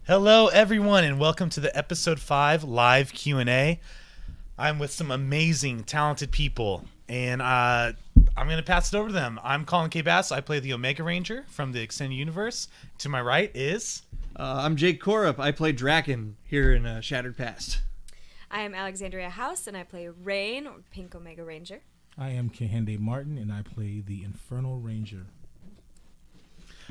Hello, everyone, and welcome to the episode 5 live Q&A. I'm with some amazing, talented people, and I'm going to pass it over to them. I'm Colin K. Bass. I play the Omega Ranger from the Extended Universe. To my right is... I'm Jake Korup. I play Draken here in Shattered Past. I am Alexandria House, and I play Rain, or Pink Omega Ranger. I am Kehinde Martin, and I play the Infernal Ranger.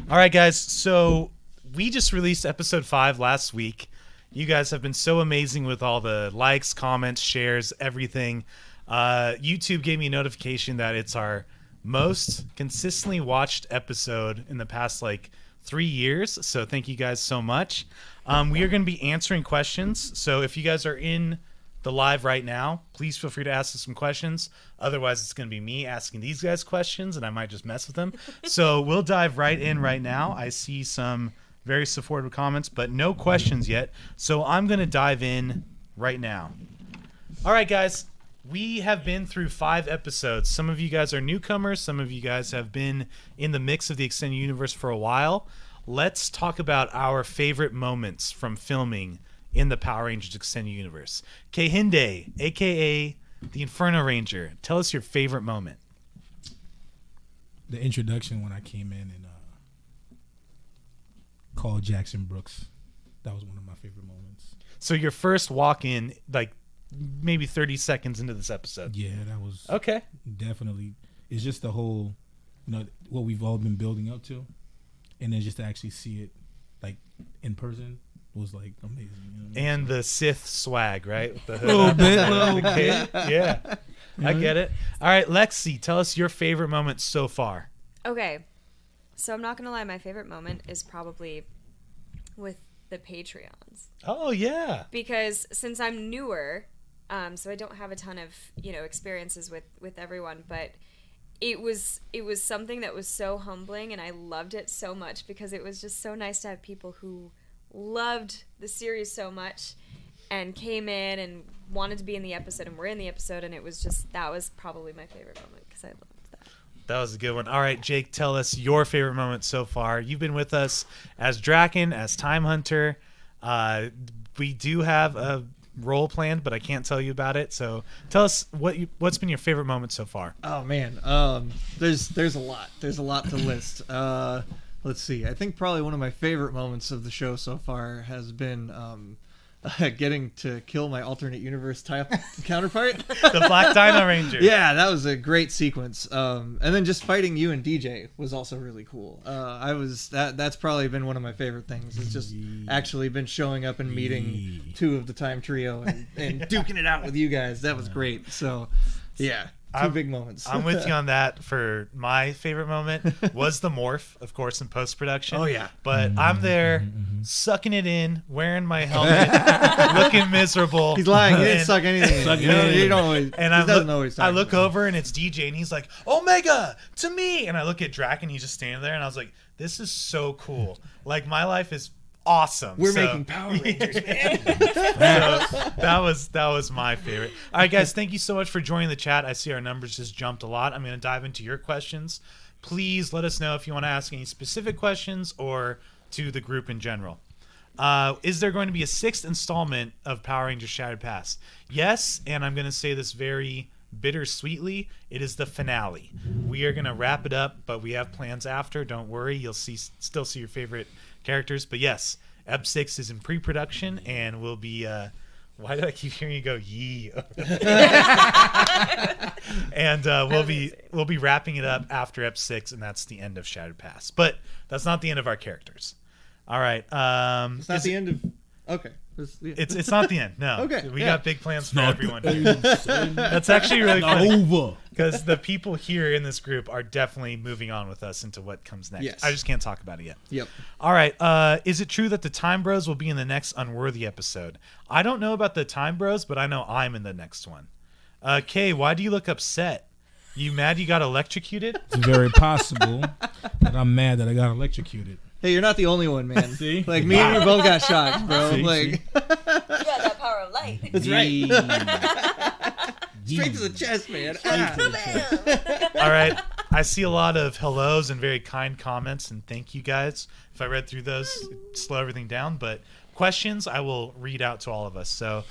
All right, guys, so we just released episode 5 last week. You guys have been so amazing with all the likes, comments, shares, everything. YouTube gave me a notification that it's our most consistently watched episode in the past, 3 years. So thank you guys so much. We are going to be answering questions. So if you guys are in the live right now, please feel free to ask us some questions. Otherwise, it's going to be me asking these guys questions, and I might just mess with them. So we'll dive right in right now. I see some very supportive comments, but no questions yet. So I'm going to dive in right now. All right, guys. We have been through 5 episodes. Some of you guys are newcomers. Some of you guys have been in the mix of the Extended Universe for a while. Let's talk about our favorite moments from filming in the Power Rangers Extended Universe. Kehinde, a.k.a. the Inferno Ranger, tell us your favorite moment. The introduction when I came in and called Jackson Brooks. That was one of my favorite moments. So your first walk in, maybe 30 seconds into this episode. Yeah, that was okay. Definitely. It's just the whole, what we've all been building up to. And then just to actually see it, in person was, amazing. And the Sith swag, right? With the hood little up, bit. the cape. Yeah, I get it. All right, Lexi, tell us your favorite moment so far. Okay, so I'm not going to lie, my favorite moment is probably with the Patreons. Oh, yeah. Because since I'm newer, so I don't have a ton of, experiences with everyone, but it was something that was so humbling, and I loved it so much because it was just so nice to have people who loved the series so much and came in and wanted to be in the episode and were in the episode, and that was probably my favorite moment because I loved that. That was a good one. All right, Jake, tell us your favorite moment so far. You've been with us as Draken, as Time Hunter. We do have a role planned, but I can't tell you about it. So tell us what's been your favorite moment so far. Oh man, there's a lot. There's a lot to list. Let's see. I think probably one of my favorite moments of the show so far has been getting to kill my alternate universe counterpart, the Black Dino Ranger. Yeah, that was a great sequence. And then just fighting you and DJ was also really cool. That's probably been one of my favorite things. It's just actually been showing up and meeting 2 of the Time Trio and duking it out with you guys. That was great. So, yeah. Two big moments. I'm with you on that. For my favorite moment was the morph, of course, in post-production. Oh, yeah. But I'm there sucking it in, wearing my helmet, looking miserable. He's lying. He didn't suck anything in. You don't always, and I look about. over, and it's DJ, and he's like, Omega, to me. And I look at Draken, he's just standing there, and I was like, this is so cool. My life is awesome. We're making Power Rangers, man. that was my favorite. All right, guys, thank you so much for joining the chat. I see our numbers just jumped a lot. I'm going to dive into your questions. Please let us know if you want to ask any specific questions or to the group in general. Is there going to be a 6th installment of Power Rangers Shattered Past? Yes, and I'm going to say this very bittersweetly. It is the finale. We are going to wrap it up, but we have plans after. Don't worry. You'll still see your favorite characters. But yes, Ep 6 is in pre-production and will be why did I keep hearing you go yee? And we'll be wrapping it up after Ep 6, and that's the end of Shattered Past. But that's not the end of our characters. All right. It's not the end of. Okay. It's not the end. No. Okay. We got big plans for everyone. That's actually really funny. Over. Because the people here in this group are definitely moving on with us into what comes next. Yes. I just can't talk about it yet. Yep. All right. Is it true that the Time Bros will be in the next Unworthy episode? I don't know about the Time Bros, but I know I'm in the next one. Kay, why do you look upset? You mad you got electrocuted? It's very possible that I'm mad that I got electrocuted. Hey, you're not the only one, man. See? Me and you both got shocked, bro. See? You got that power of light. That's right. Straight to the chest, man. All right. I see a lot of hellos and very kind comments, and thank you guys. If I read through those, it'd slow everything down. But questions, I will read out to all of us. So,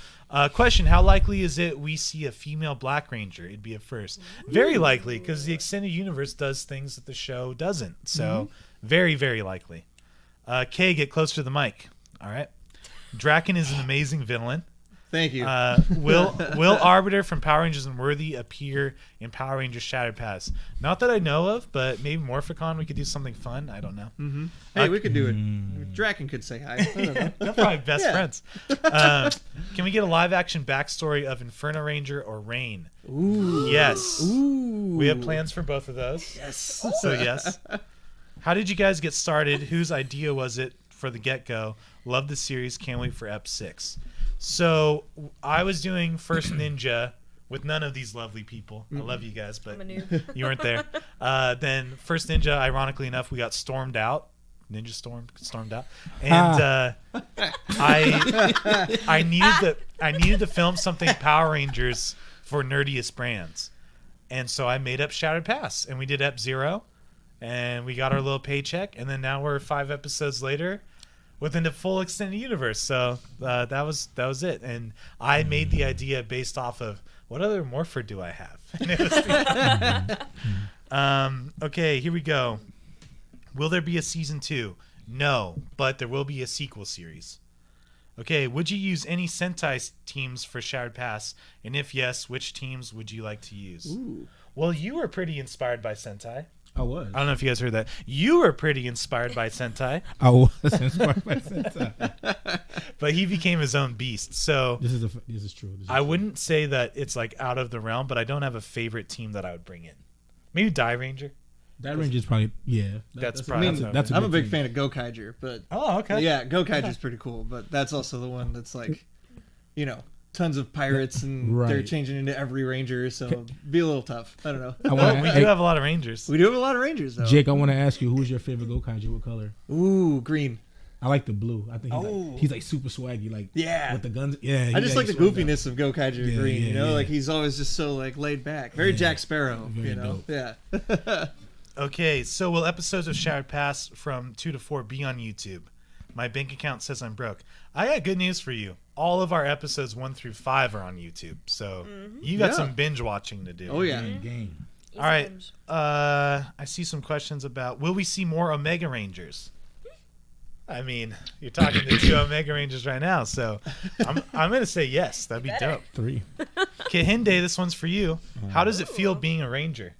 question: how likely is it we see a female Black Ranger? It'd be a first. Very likely, because the extended universe does things that the show doesn't. So, very, very likely. Kay, get closer to the mic. All right. Draken is an amazing villain. Thank you. Will Arbiter from Power Rangers and Worthy appear in Power Rangers Shattered Paths? Not that I know of, but maybe Morphicon we could do something fun. I don't know. Mm-hmm. Hey, we could do it. Draken could say hi. I don't know. They're probably best friends. Can we get a live action backstory of Inferno Ranger or Rain? Ooh. Yes. Ooh. We have plans for both of those. Yes. So yes. How did you guys get started? Whose idea was it for the get-go? Love the series. Can't wait for Ep 6. So I was doing First Ninja with none of these lovely people. I love you guys, but you weren't there. Then First Ninja, ironically enough, we got stormed out. Ninja stormed out, and I needed to film something Power Rangers for Nerdiest Brands, and so I made up Shattered Pass, and we did Ep 0, and we got our little paycheck, and then now we're 5 episodes later within the full extended universe. So that was it, and I made the idea based off of what other morpher do I have. And it was okay, here we go. Will there be a season 2? No, but there will be a sequel series. Okay, would you use any Sentai teams for Shattered Pass? And if yes, which teams would you like to use? Ooh. Well, you were pretty inspired by Sentai. I was. I don't know if you guys heard that. You were pretty inspired by Sentai. I was inspired by Sentai. But he became his own beast. So This is true. I wouldn't say that it's like out of the realm, but I don't have a favorite team that I would bring in. Maybe Die Ranger. That Ranger's probably That's a- probably- that's a I'm a good big team. fan of Gokaiger, but Oh, okay. yeah, Gokaiger's pretty cool. But that's also the one that's like, tons of pirates and they're Right. changing into every ranger, so be a little tough. I don't know. I Well, wanna- we hey, do have a lot of Rangers. We do have a lot of rangers though. Jake, I want to ask you, who's your favorite Gokaiger? What color? Ooh, green. I like the blue. I think Oh. he's like super swaggy, like Yeah. with the guns. Yeah, I just like the goofiness of Gokaiger Yeah, green. yeah, yeah. Like he's always just so like laid back, very Yeah. Jack Sparrow. Very dope. Yeah. Okay, so will episodes of Shattered Pass from 2 to 4 be on YouTube? My bank account says I'm broke. I got good news for you. All of our episodes 1 through 5 are on YouTube. So you got Yeah. some binge watching to do. Oh yeah. game. All right. I see some questions about, will we see more Omega Rangers? I mean, you're talking to 2 Omega Rangers right now, so I'm going to say yes. That'd be dope. 3. Kahinde, this one's for you. How does it feel being a Ranger?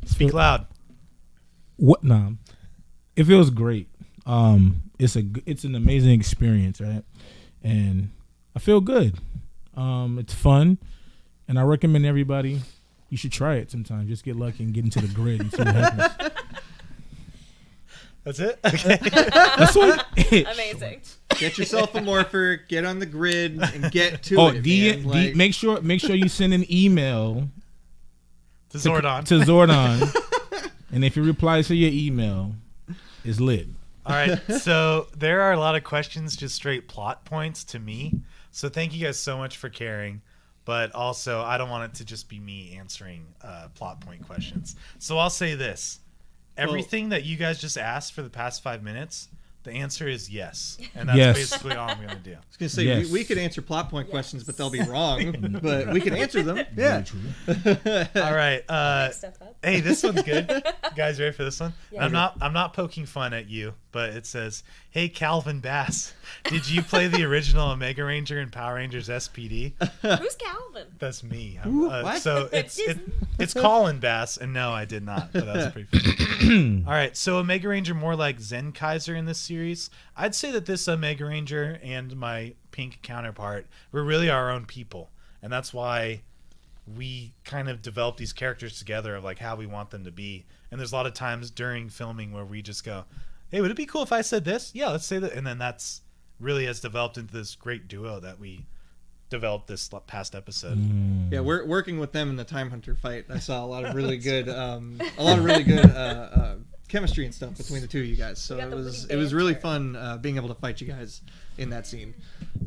Speak loud. What? Nah, it feels great. It's an amazing experience, right? And I feel good. It's fun, and I recommend everybody. You should try it sometime. Just get lucky and get into the grid and see what happens. That's it? Okay. That's what. Amazing. Get yourself a morpher, get on the grid, and get to it. Man. Like, make sure you send an email To Zordon. to Zordon, and if he replies to your email, it's lit. All right. So there are a lot of questions, just straight plot points to me. So thank you guys so much for caring. But also, I don't want it to just be me answering plot point questions. So I'll say this. Everything that you guys just asked for the past 5 minutes, the answer is yes. And that's Yes. basically all I'm going to do. I was gonna say Yes. we could answer plot point questions, but they'll be wrong. But we can answer them. Yeah. Very true. All right. Make stuff up. Hey, this one's good. You guys ready for this one? Yeah. I'm not poking fun at you, but it says, "Hey Calvin Bass, did you play the original Omega Ranger in Power Rangers SPD?" Who's Calvin? That's me. Ooh, what? So it's Colin Bass, and no, I did not. But that was pretty funny. All right, so Omega Ranger more like Zen Kaiser in this series. I'd say that this Omega Ranger and my pink counterpart were really our own people, and that's why we kind of develop these characters together of like how we want them to be. And there's a lot of times during filming where we just go, hey, would it be cool if I said this? Yeah, let's say that. And then that's really has developed into this great duo that we developed this past episode. Yeah, we're working with them in the Time Hunter fight. I saw a lot of really good, chemistry and stuff between the two of you guys. So We got it the was witty really banter. fun being able to fight you guys in that scene.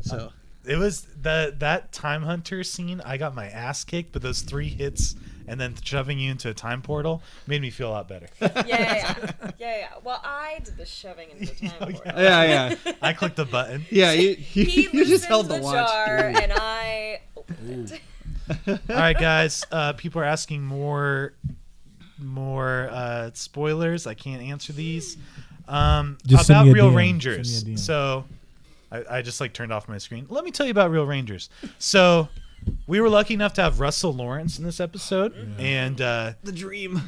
So It was that Time Hunter scene. I got my ass kicked, but those 3 hits and then shoving you into a time portal made me feel a lot better. Yeah. Well, I did the shoving into the time portal. Yeah. I clicked the button. Yeah, you He just held loosened the watch. jar, and I opened it. All right, guys. People are asking more spoilers. I can't answer these. Just send About me a Real DM. Rangers. Send me a DM. So I just turned off my screen. Let me tell you about Real Rangers. So we were lucky enough to have Russell Lawrence in this episode, and The dream.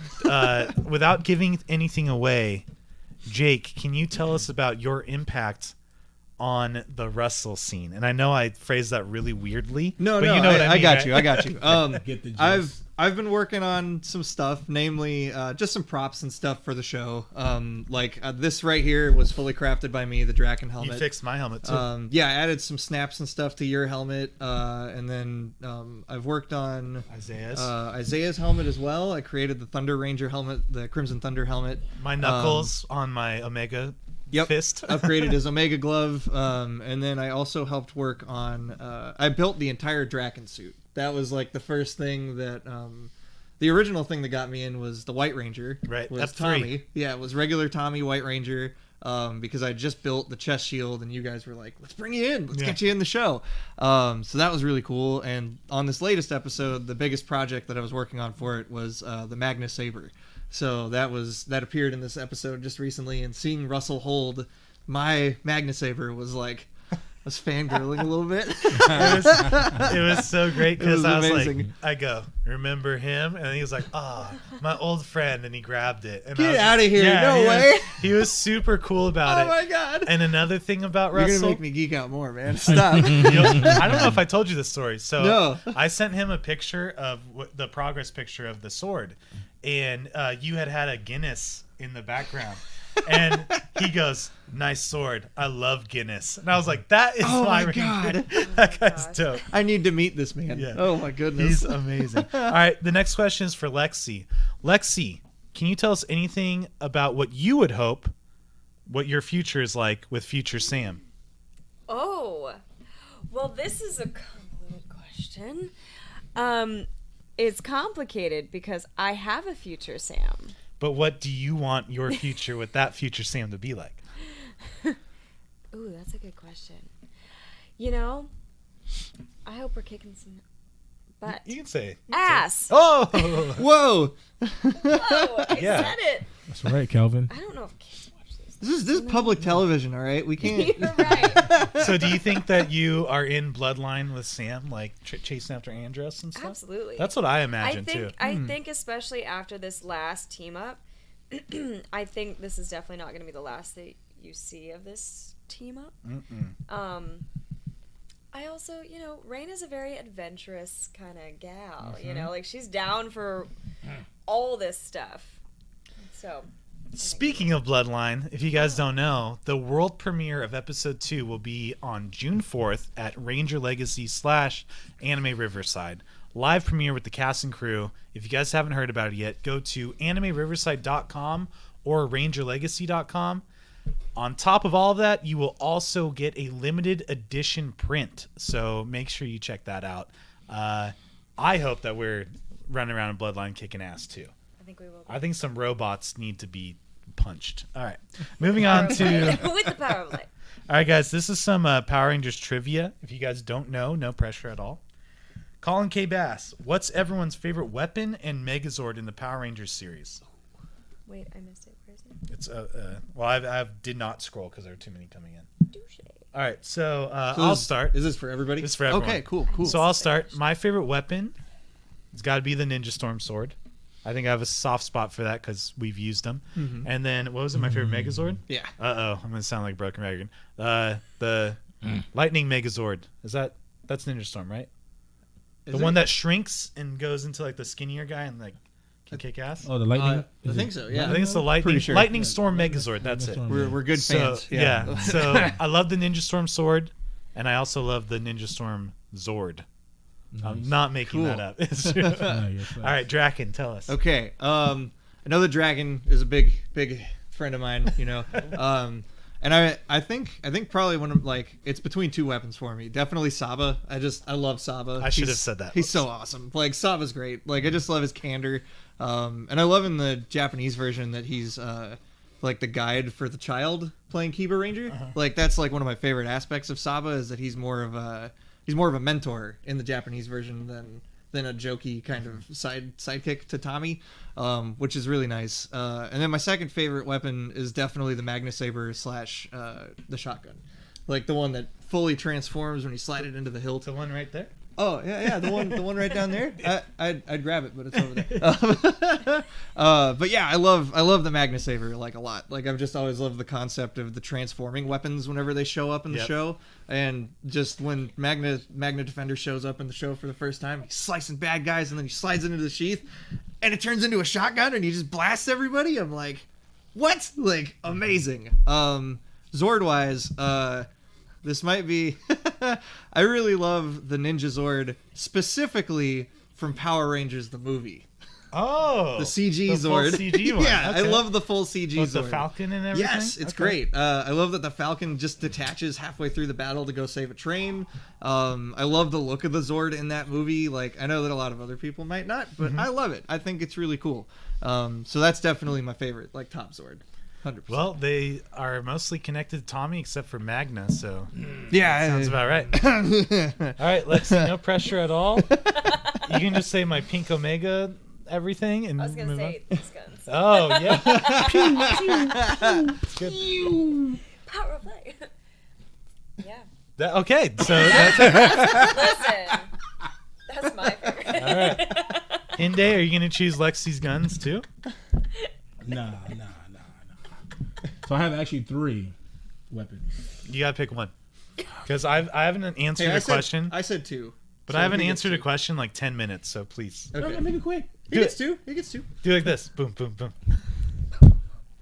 without giving anything away, Jake, can you tell us about your impact on the Russell scene? And I know I phrased that really weirdly. No, but no, you know what I I mean, got right? you. I got you. Get the gist. I've been working on some stuff, namely just some props and stuff for the show. This right here was fully crafted by me, the Draken helmet. You fixed my helmet too. Yeah, I added some snaps and stuff to your helmet, and then I've worked on Isaiah's helmet as well. I created the Thunder Ranger helmet, the Crimson Thunder helmet. My knuckles on my Omega fist. Upgraded his Omega glove, and then I also helped work on. I built the entire Draken suit. That was the first thing that. The original thing that got me in was the White Ranger. Right, Was F3. Tommy. Yeah, it was regular Tommy White Ranger. Because I just built the chest shield, and you guys were like, "Let's bring you in. Let's get you in the show." So that was really cool. And on this latest episode, the biggest project that I was working on for it was the Magna Saber. So that appeared in this episode just recently, and seeing Russell hold my Magna Saber was I was fangirling a little bit. It was so great because I was amazing. I go, remember him? And he was like, my old friend. And he grabbed it. And Get out of here. No way. He was super cool about it. Oh my god. And another thing about You're Russell. gonna make me geek out more, man. Stop. I don't know if I told you this story. So No. I sent him a picture of the progress picture of the sword. And you had a Guinness in the background. And he goes, "Nice sword. I love Guinness." And I was like, "That is Oh my Ranger. God. That guy's dope." I need to meet this man. Yeah. Oh my goodness. He's amazing. All right, the next question is for Lexi. Lexi, can you tell us anything about what you would hope, what your future is like with future Sam? Oh, well, this is a convoluted question. It's complicated because I have a future Sam. But what do you want your future with that future Sam to be like? Ooh, that's a good question. I hope we're kicking some butt. You can say Ass. Oh, Whoa. Oh, I Yeah. said it. That's right, Calvin. I don't know if kids watch this. This is public television, all right? We can't. You're right. so do you think that you are in bloodline with Sam, like chasing after Andros and stuff? Absolutely. That's what I imagine too. I think especially after this last team up, I think this is definitely not going to be the last that you see of this team up. I also, Rain is a very adventurous kind of gal. She's down for all this stuff. So. Speaking of Bloodline, if you guys don't know, the world premiere of episode 2 will be on June 4th at Ranger Legacy / Anime Riverside. Live premiere with the cast and crew. If you guys haven't heard about it yet, go to animeriverside.com or rangerlegacy.com. On top of all of that, you will also get a limited edition print. So make sure you check that out. I hope that we're running around in Bloodline kicking ass too. I think we will. I think some robots need to be punched. All right. Moving on to... With the power of light. All right, guys. This is some Power Rangers trivia. If you guys don't know, no pressure at all. Colin K. Bass, what's everyone's favorite weapon and Megazord in the Power Rangers series? Wait, I missed it. Where is it? It's well, I did not scroll because there are too many coming in. Douche. All right, so I'll start. Is this for everybody? This is for everyone. Okay, cool. So I'll start. My favorite weapon has got to be the Ninja Storm sword. I think I have a soft spot for that because we've used them. Mm-hmm. And then what was it? My favorite Megazord? Yeah. I'm gonna sound like a broken record. The Lightning Megazord. That's Ninja Storm, right? Is the it? one that shrinks and goes into the skinnier guy and can kick ass. Oh, the lightning. I think so. Yeah. I think it's the Lightning Pretty sure. Lightning Storm Megazord. That's it. We're good fans. Yeah. So I love the Ninja Storm sword, and I also love the Ninja Storm Zord. Nice. I'm not making Cool. that up. It's true. Yes, All right, Draken, tell us. Okay. I know the Dragon is a big friend of mine. And I think probably one of like it's between two weapons for me. Definitely Saba. I love Saba. I should have said that. He's so awesome. Like Saba's great. Like I just love his candor. And I love in the Japanese version that he's like the guide for the child playing Kiba Ranger. Like that's like one of my favorite aspects of Saba is that he's more of a mentor in the Japanese version than a jokey kind of sidekick to Tommy, which is really nice. And then my second favorite weapon is definitely the Magna Saber / the shotgun, like the one that fully transforms when you slide it into the hilt. The one right there. Oh yeah, the one right down there. I'd grab it, but it's over there. But yeah, I love the Magna Saber like a lot. Like I've just always loved the concept of the transforming weapons whenever they show up in the show, and just when Magna Defender shows up in the show for the first time, he's slicing bad guys, and then he slides into the sheath, and it turns into a shotgun, and he just blasts everybody. I'm like, what? Like amazing. Zord wise, this might be. I really love the Ninja Zord, specifically from Power Rangers the movie. Oh, the CG the Zord. Full CG one. Yeah, Okay. I love the full CG With Zord. the Falcon and everything. Yes, it's Okay. great. I love that the Falcon just detaches halfway through the battle to go save a train. I love the look of the Zord in that movie. Like I know that a lot of other people might not, but I love it. I think it's really cool. So that's definitely my favorite, like top Zord. 100%. Well, they are mostly connected to Tommy except for Magna, so yeah, sounds about right. All right, let's see. No pressure at all. You can just say my pink Omega everything and I was gonna move say on. these guns. Oh yeah. It's good. Power of light. Yeah. Okay, so that's Listen, that's my favorite. all right. Hinde, are you gonna choose Lexi's guns too? Nah. So I have actually 3 weapons. You gotta pick one. Because I haven't answered Hey, a question, I said 2. but so I haven't he gets answered a 2. question in like 10 minutes. So please Okay. No, make it quick. He gets 2. He gets 2. do like this. Boom, boom, boom.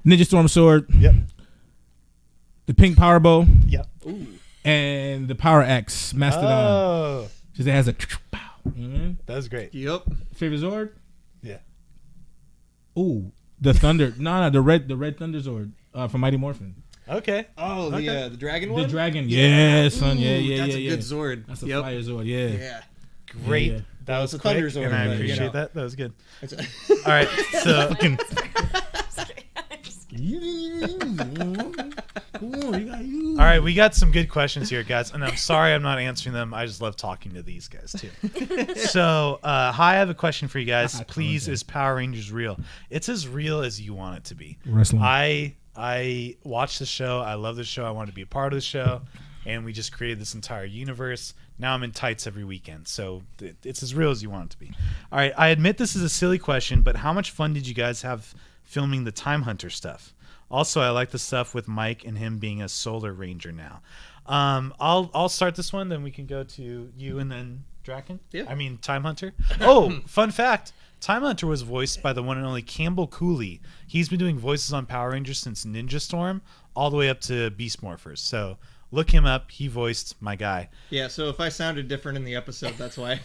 Ninja Storm Sword, Yep. the pink power bow, Yep. and the power axe Mastodon. Oh, Because it has a pow. Mhm. that was great. Yep. Favorite Zord? Yeah. Ooh, the Thunder. No, the red Thunder Zord from Mighty Morphin. Okay. Oh, Okay. the dragon The one. dragon. Yeah, son. Yeah. That's a good Zord. That's a Yep. fire Zord. Yeah. Yeah. Great. Yeah. That was it's a quick, Thunder Zord, and I but, you appreciate know. that. That was good. It's- All right, so all right, we got some good questions here, guys, and I'm sorry I'm not answering them. I just love talking to these guys too. So, hi, I have a question for you guys. Please, is Power Rangers real? It's as real as you want it to be. Wrestling. I watched the show. I love the show. I wanted to be a part of the show, and we just created this entire universe. Now I'm in tights every weekend, so it's as real as you want it to be. All right, I admit this is a silly question, but how much fun did you guys have filming the Time Hunter stuff? Also, I like the stuff with Mike and him being a Solar Ranger now. I'll start this one, then we can go to you and then Draken. Yeah. I mean Time Hunter. Oh, fun fact. Time Hunter was voiced by the one and only Campbell Cooley. He's been doing voices on Power Rangers since Ninja Storm all the way up to Beast Morphers. So look him up. He voiced my guy. Yeah, so if I sounded different in the episode, that's why.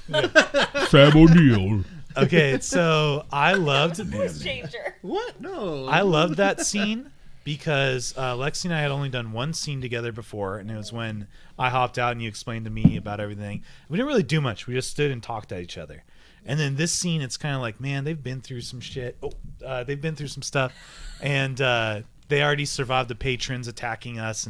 Sam O'Neill. Okay, so I loved Voice changer. What? No. I loved that scene because Lexi and I had only done one scene together before, and it was when I hopped out and you explained to me about everything. We didn't really do much. We just stood and talked at each other. And then this scene, it's kind of like, man, they've been through some shit. They've been through some stuff, and they already survived the patrons attacking us,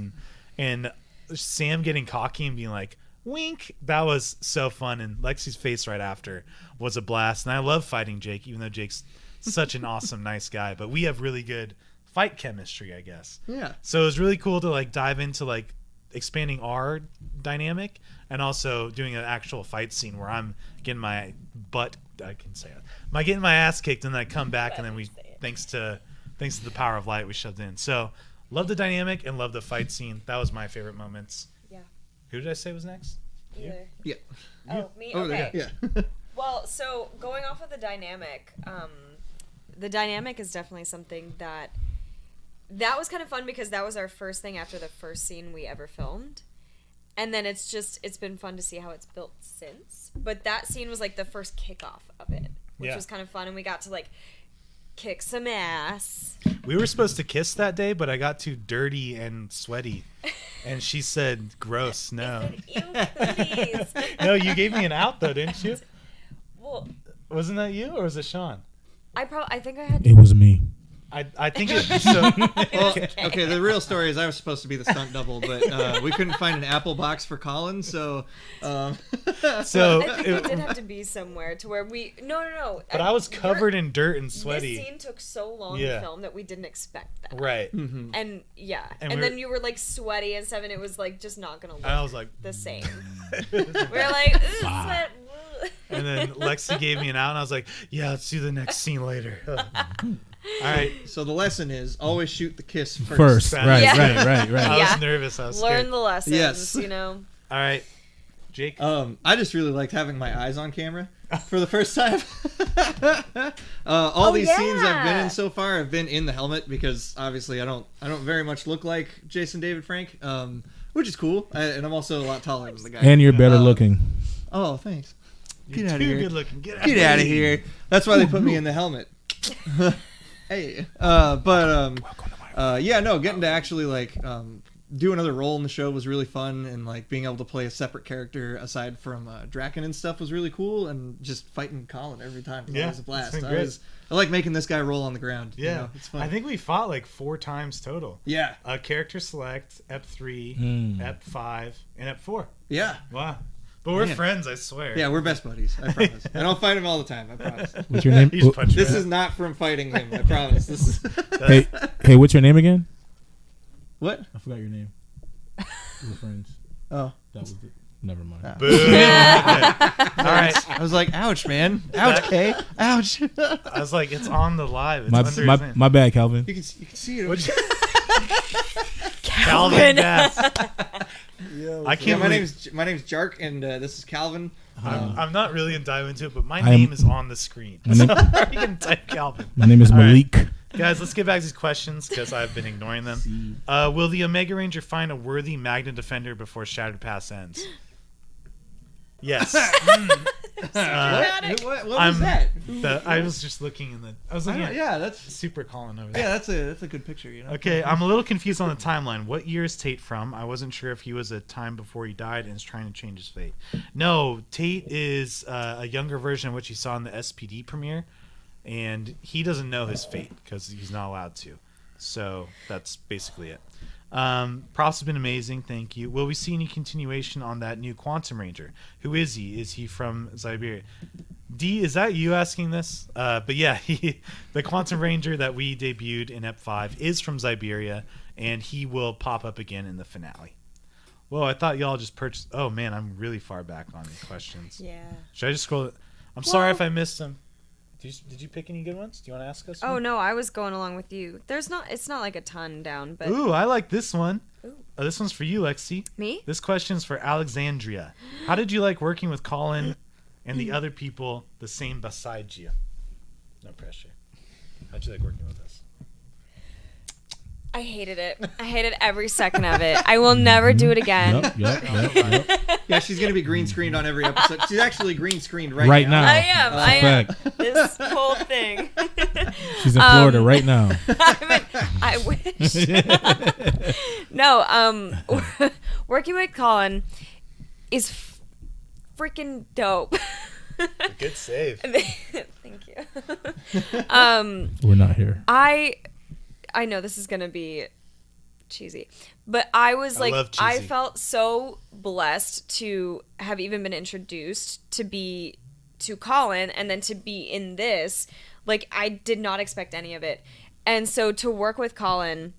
and Sam getting cocky and being like, wink. That was so fun, and Lexi's face right after was a blast. And I love fighting Jake, even though Jake's such an awesome, nice guy. But we have really good fight chemistry, I guess. Yeah. So it was really cool to like dive into like expanding our dynamic and also doing an actual fight scene where I'm getting my getting my ass kicked, and then I come back, and then we thanks to the power of light we shoved in. So love the dynamic and love the fight scene. That was my favorite moments. Yeah. Who did I say was next? Either. Yeah. Oh, me? Oh, Okay. yeah. Well, so going off of the dynamic is definitely something that was kind of fun because that was our first thing after the first scene we ever filmed. And then it's been fun to see how it's built since. But that scene was like the first kickoff of it, which Yeah. was kind of fun. And we got to like kick some ass. We were supposed to kiss that day, but I got too dirty and sweaty. And she said, gross, no. Ew, please. No, you gave me an out, though, didn't you? Well, Wasn't that you, or was it Sean? I think I had. It was me. I think it so. Well, okay, the real story is I was supposed to be the stunt double, but we couldn't find an Apple box for Colin, so. So, I think it did have to be somewhere to where we. No. but I was covered in dirt and This sweaty. scene took so long Yeah. to film that we didn't expect that. Right. And yeah, And and we're- then you were like sweaty and stuff, and it was like just not gonna look I was like, the same. We were like, ooh, sweat. and then Lexi gave me an out, and I was like, yeah, let's do the next scene later. All right. So the lesson is always shoot the kiss first. First, Fast. right, Yeah. right. I Yeah. was nervous. I was Learn scared. the lessons, Yes. you know. All right. Jake. I just really liked having my eyes on camera for the first time. All these scenes I've been in so far have been in the helmet because obviously I don't very much look like Jason David Frank, which is cool. And I'm also a lot taller than the guy. And you're better looking. Oh, thanks. You're Get outta too here. good looking. Get Get out of here. That's why they put me in the helmet. Hey, yeah, no, getting to actually like do another role in the show was really fun, and like being able to play a separate character aside from Draken and stuff was really cool, and just fighting Colin every time was Yeah, always a it's blast. been great. I like making this guy roll on the ground. Yeah, you know, it's fun. I think we fought like 4 times total. Yeah, Character select, Ep 3, Ep 5, and Ep 4. yeah, Wow. But we're Man. friends, I swear. yeah. We're best buddies. I promise. I don't fight him all the time. I promise. What's your name? You just punch This her is out. not from fighting him. I promise. This is Hey, what's your name again? what? I forgot your name. We're friends. Oh, That was it. Never mind. Boom. Okay. All right. I was like, ouch, man, ouch, Kay, ouch. I was like, it's on the live. It's My, under his my, name. my bad, Calvin. You can see it. What'd you- Calvin Bass. I can't Yeah, my believe- name's Jark, and this is Calvin. I'm not really in dive into it, but my I am- name is on the screen. My So name- you can type Calvin. My name is All right. Malik. Guys, let's get back to these questions because I've been ignoring them. Will the Omega Ranger find a worthy Magna Defender before Shattered Pass ends? Yes. What was I'm- that? I was just looking in the. I was looking at Yeah, that's Super Colin over there. that's a good picture. You know. Okay, I'm a little confused on the timeline. What year is Tate from? I wasn't sure if he was a time before he died and is trying to change his fate. No, Tate is a younger version of what you saw in the SPD premiere, and he doesn't know his fate because he's not allowed to. So that's basically it. Props have been amazing. Thank you. Will we see any continuation on that new Quantum Ranger? Who is he? Is he from Siberia? D, is that you asking this? But yeah, the Quantum Ranger that we debuted in Ep 5 is from Siberia, and he will pop up again in the finale. Whoa, I thought y'all just purchased. Oh man, I'm really far back on these questions. Yeah. Should I just scroll? I'm sorry if I missed them. Did you pick any good ones? Do you want to ask us? Oh one? no, I was going along with you. It's not like a ton down, but Ooh, I like this one. Ooh. Oh, this one's for you, Lexi. me? This question's for Alexandria. How did you like working with Colin and the other people the same beside you? No pressure. How'd you like working with us? I hated it. I hated every second of it. I will never do it again. Yep. Yeah, she's gonna be green screened on every episode. She's actually green screened right, Right now. now. I am. I am. Fact. This whole thing. She's in Florida right now. I wish. No, working with Colin is freaking dope. Good save. Thank you. We're not here. I know this is gonna be cheesy, but I was like, love I cheesy. felt so blessed to have even been introduced to Colin, and then to be in this. Like, I did not expect any of it, and so to work with Colin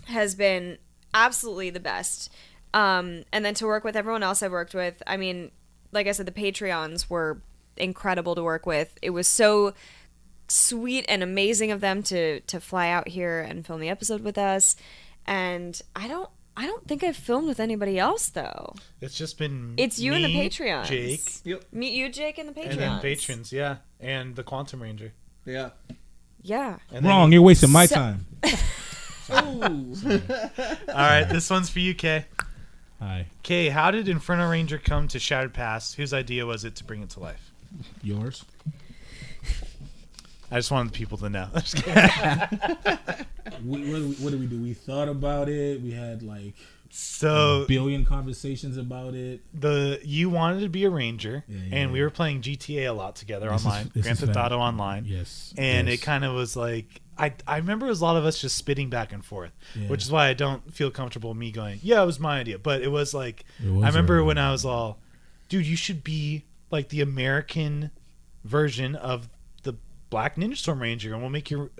has been absolutely the best. And then to work with everyone else I've worked with, I mean, like I said, the Patreons were incredible to work with. It was so sweet and amazing of them to fly out here and film the episode with us. And I don't think I've filmed with anybody else though. It's just been It's you me, and the Patreons. Jake, Yep. Meet you, Jake, and the Patreons. and then patrons, yeah, and the Quantum Ranger. Yeah. Yeah. And then Wrong. You're wasting my So- time. Oh. All right, this one's for you, Kay. Hi. Kay, how did Inferno Ranger come to Shattered Past? Whose idea was it to bring it to life? Yours. I just wanted people to know. What did we do? We thought about it. We had like So a billion conversations about it. You wanted to be a ranger, Yeah, and we yeah. were playing GTA a lot together This is- online, this Grand is Theft fact. Auto Online. Yes. And yes. it kind of was like I remember it was a lot of us just spitting back and forth, Yeah. which is why I don't feel comfortable me going, yeah, it was my idea. But it was like It was I remember our when I idea. was all, dude, you should be like the American version of the Black Ninja Storm Ranger, and we'll make your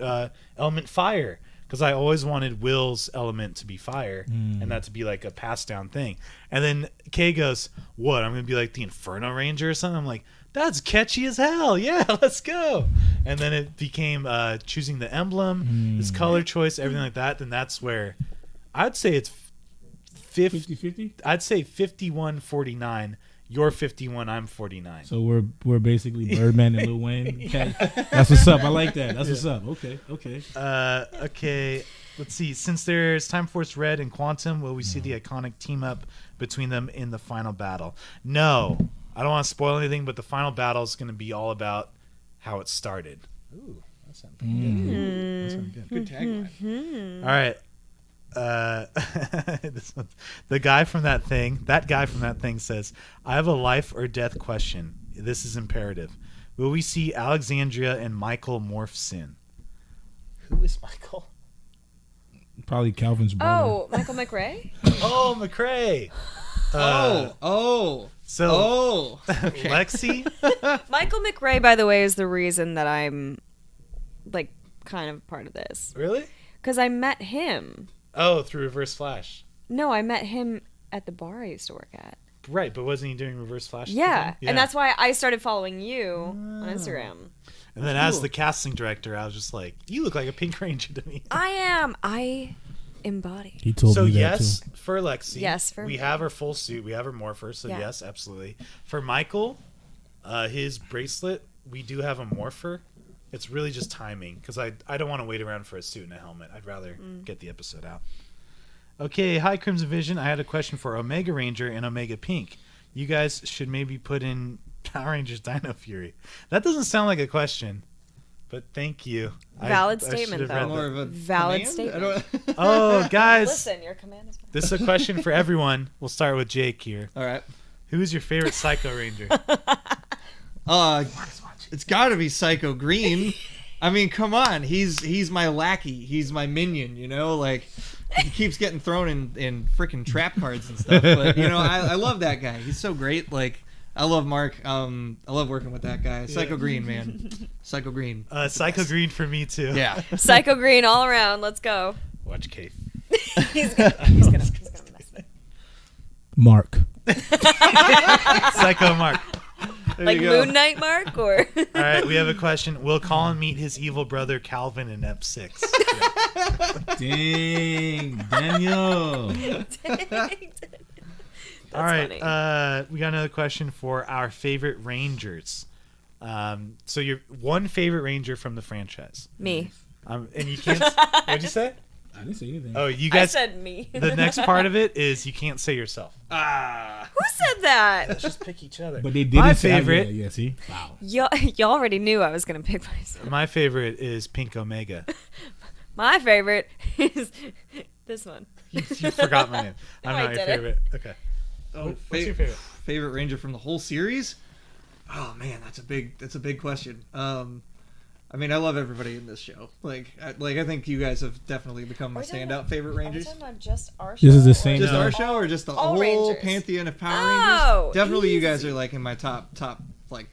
element fire. Because I always wanted Will's element to be fire, and that to be like a passed down thing. And then Kay goes, "What? I'm gonna be like the Inferno Ranger or something?" I'm like, "That's catchy as hell! Yeah, let's go!" And then it became choosing the emblem, his color choice, everything like that. Then that's where I'd say it's 50-50? I'd say 51-49. You're 51. I'm 49. So we're basically Birdman and Lil Wayne. Okay. That's what's up. I like that. That's what's up. Okay. Okay, let's see. Since there's Time Force Red and Quantum, will we see the iconic team up between them in the final battle? No, I don't want to spoil anything, but the final battle is going to be all about how it started. Ooh, that sounds pretty good. That sounds good. Good tagline. All right. The guy from that thing says, "I have a life or death question. This is imperative. Will we see Alexandria and Michael morph sin?" Who is Michael? Probably Calvin's brother. Oh, Michael McRae? Oh, McRae. Oh. Lexi. Michael McRae, by the way, is the reason that I'm like kind of part of this. Really? Because I met him. Oh, through Reverse Flash. No, I met him at the bar I used to work at. Right, but wasn't he doing Reverse Flash? at the Yeah, time? and that's why I started following you on Instagram. And then as the casting director, I was just like, "You look like a Pink Ranger to me." I embody. He told So me that yes, too. for Lexi. Yes, for we me. have her full suit. We have her morpher. So Yeah. yes, absolutely. For Michael, his bracelet, we do have a morpher. It's really just timing because I don't want to wait around for a suit and a helmet. I'd rather get the episode out. Okay, hi Crimson Vision. I had a question for Omega Ranger and Omega Pink. You guys should maybe put in Power Rangers Dino Fury. That doesn't sound like a question, but thank you. Valid I statement, should have read though. More of a Valid command? statement. I don't- Oh, guys. Listen, your command is This is a question for everyone. We'll start with Jake here. All right. Who's your favorite Psycho Ranger? It's got to be Psycho Green. I mean, come on. He's my lackey. He's my minion, you know? Like, he keeps getting thrown in freaking trap cards and stuff. But, you know, I love that guy. He's so great. Like, I love Mark. I love working with that guy. Psycho Green, man. Psycho Green. Psycho Green for me, too. Yeah. Psycho Green all around. Let's go. Watch Kate. He's gonna mess it. Mark. Psycho Mark. There Like you go. Moon Knight Mark or All right, we have a question. Will Colin meet his evil brother Calvin in Ep 6? Dang, Daniel. All right, funny. we got another question for our favorite Rangers. So your one favorite Ranger from the franchise. me. And you can't... What'd you say? I didn't say anything. Oh, you I guys... said me. The next part of it is you can't say yourself. Who said that? Let's just pick each other. But they did My say favorite... Yeah, see? Wow. Y'all already knew I was gonna pick myself. My favorite is Pink Omega. My favorite is this one. You forgot my name. I'm No, I not your didn't. favorite. Okay. What's your favorite? Favorite Ranger from the whole series? Oh man, that's a big question. I mean, I love everybody in this show. I think you guys have definitely become my standout favorite Rangers. Are we talking about just our show? This is the or same- Just No. our show, or just the All whole Rangers. pantheon of Power Oh, Rangers? Definitely, you guys easy. are like in my top 70? Ranger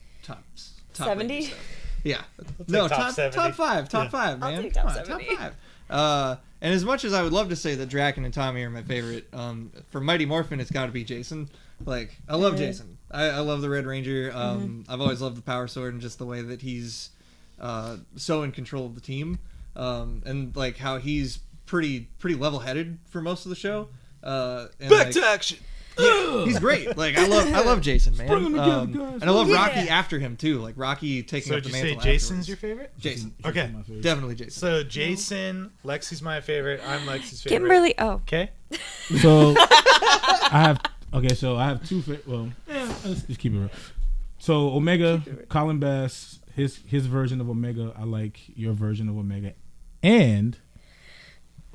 stuff. Yeah, take top 70. top five, Yeah. man. I'll take Come top on, 70. top 5. And as much as I would love to say that Draken and Tommy are my favorite, for Mighty Morphin, it's got to be Jason. Like, I love Jason. I love the Red Ranger. I've always loved the Power Sword and just the way that he's so in control of the team, and like how he's pretty level-headed for most of the show. And Back like, to action. yeah, he's great. Like I love Jason, man. Bring 'em together, guys. And I love Yeah. Rocky after him too. Like Rocky taking So up did the you say mantle. Jason's afterwards. your favorite? Jason? Okay. My favorite. Definitely Jason. So Jason, Lexi's my favorite. I'm Lexi's favorite. Kimberly. Oh, Okay. So I have two. Well, let's just keep it real. So Omega, Colin Bass, his version of Omega. I like your version of Omega, and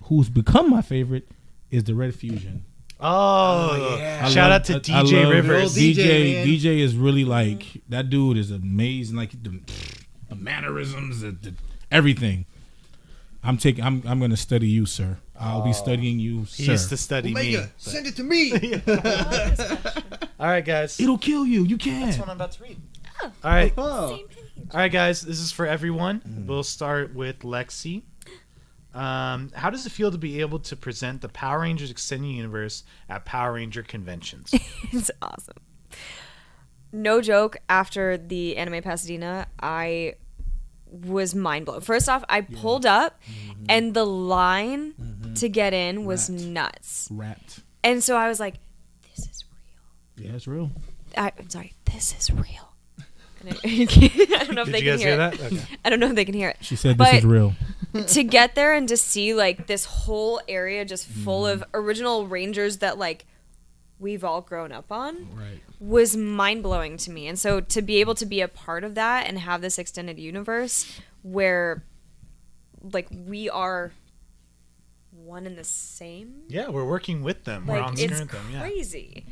who's become my favorite is the Red Fusion. Oh, yeah. Shout out to DJ Rivers. DJ is really like that dude is amazing. Like the mannerisms, the everything. I'm gonna study you, sir. I'll be studying you, sir. He used to study Omega, me. send it to me. All right, guys. It'll kill you. You can't. That's what I'm about to read. All right. Oh. Same page. All right, guys. This is for everyone. We'll start with Lexi. How does it feel to be able to present the Power Rangers Extended Universe at Power Ranger conventions? It's awesome. No joke, after the Anime Pasadena, I was mind blown. First off, I pulled up and the line to get in was nuts. Wrapped. And so I was like, this is real. Yeah, it's real. I'm sorry, this is real. And I don't know if Did they you can guys hear hear it. that? Okay. I don't know if they can hear it. She said But this is real. to get there and to see like this whole area just full of original Rangers that like we've all grown up on Right. was mind-blowing to me. And so to be able to be a part of that and have this extended universe where like we are one and the same, Yeah, we're working with them. We're like on screen it's with them. Yeah. crazy.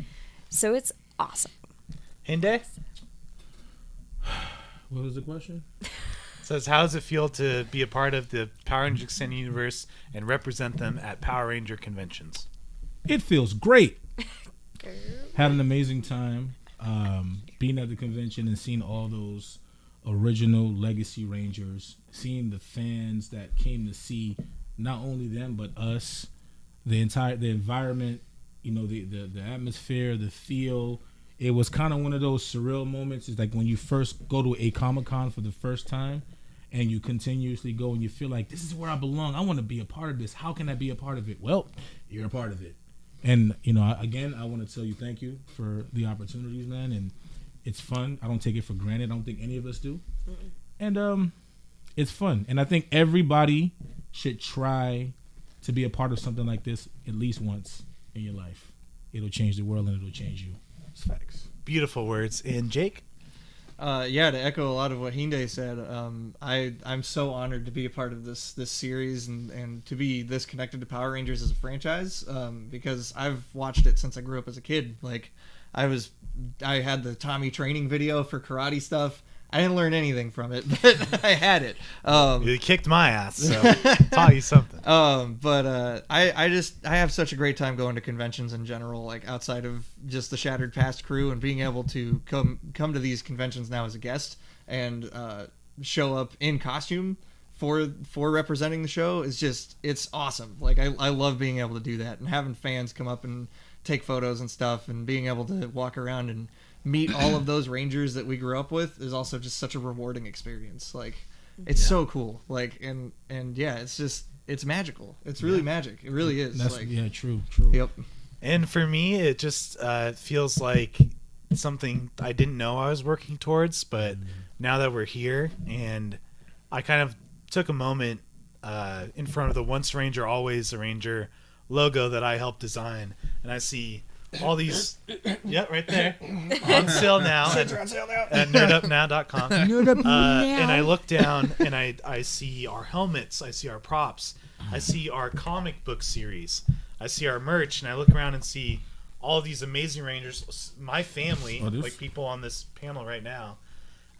So it's awesome. Hinde What was the question? says, how does it feel to be a part of the Power Rangers Extended Universe and represent them at Power Ranger conventions? It feels great. Had an amazing time being at the convention and seeing all those original legacy Rangers, seeing the fans that came to see not only them but us, the environment, you know, the atmosphere, the feel. It was kind of one of those surreal moments. It's like when you first go to a Comic-Con for the first time and you continuously go and you feel like this is where I belong. I want to be a part of this. How can I be a part of it? Well, you're a part of it. And, you know, again, I want to tell you thank you for the opportunities, man. And it's fun. I don't take it for granted. I don't think any of us do. And it's fun. And I think everybody should try to be a part of something like this at least once in your life. It'll change the world and it'll change you. It's facts. Beautiful words. And Jake? Yeah, to echo a lot of what Hinde said, I'm so honored to be a part of this series and to be this connected to Power Rangers as a franchise, because I've watched it since I grew up as a kid. Like, I had the Tommy training video for karate stuff. I didn't learn anything from it, but I had it. You kicked my ass, so taught you something. But I have such a great time going to conventions in general, like outside of just the Shattered Past crew, and being able to come to these conventions now as a guest and show up in costume for representing the show is just, it's awesome. Like I love being able to do that and having fans come up and take photos and stuff and being able to walk around and meet all of those Rangers that we grew up with is also just such a rewarding experience. Like, it's so cool. Like, and yeah, it's magical. It's really magic. It really is. That's, like, yeah, true. Yep. And for me, it just feels like something I didn't know I was working towards, but now that we're here, and I kind of took a moment in front of the Once Ranger, Always a Ranger logo that I helped design, and I see all these, right there, on sale now at nerdupnow.com. And I look down and I see our helmets, I see our props, I see our comic book series, I see our merch, and I look around and see all these amazing Rangers, my family, like people on this panel right now.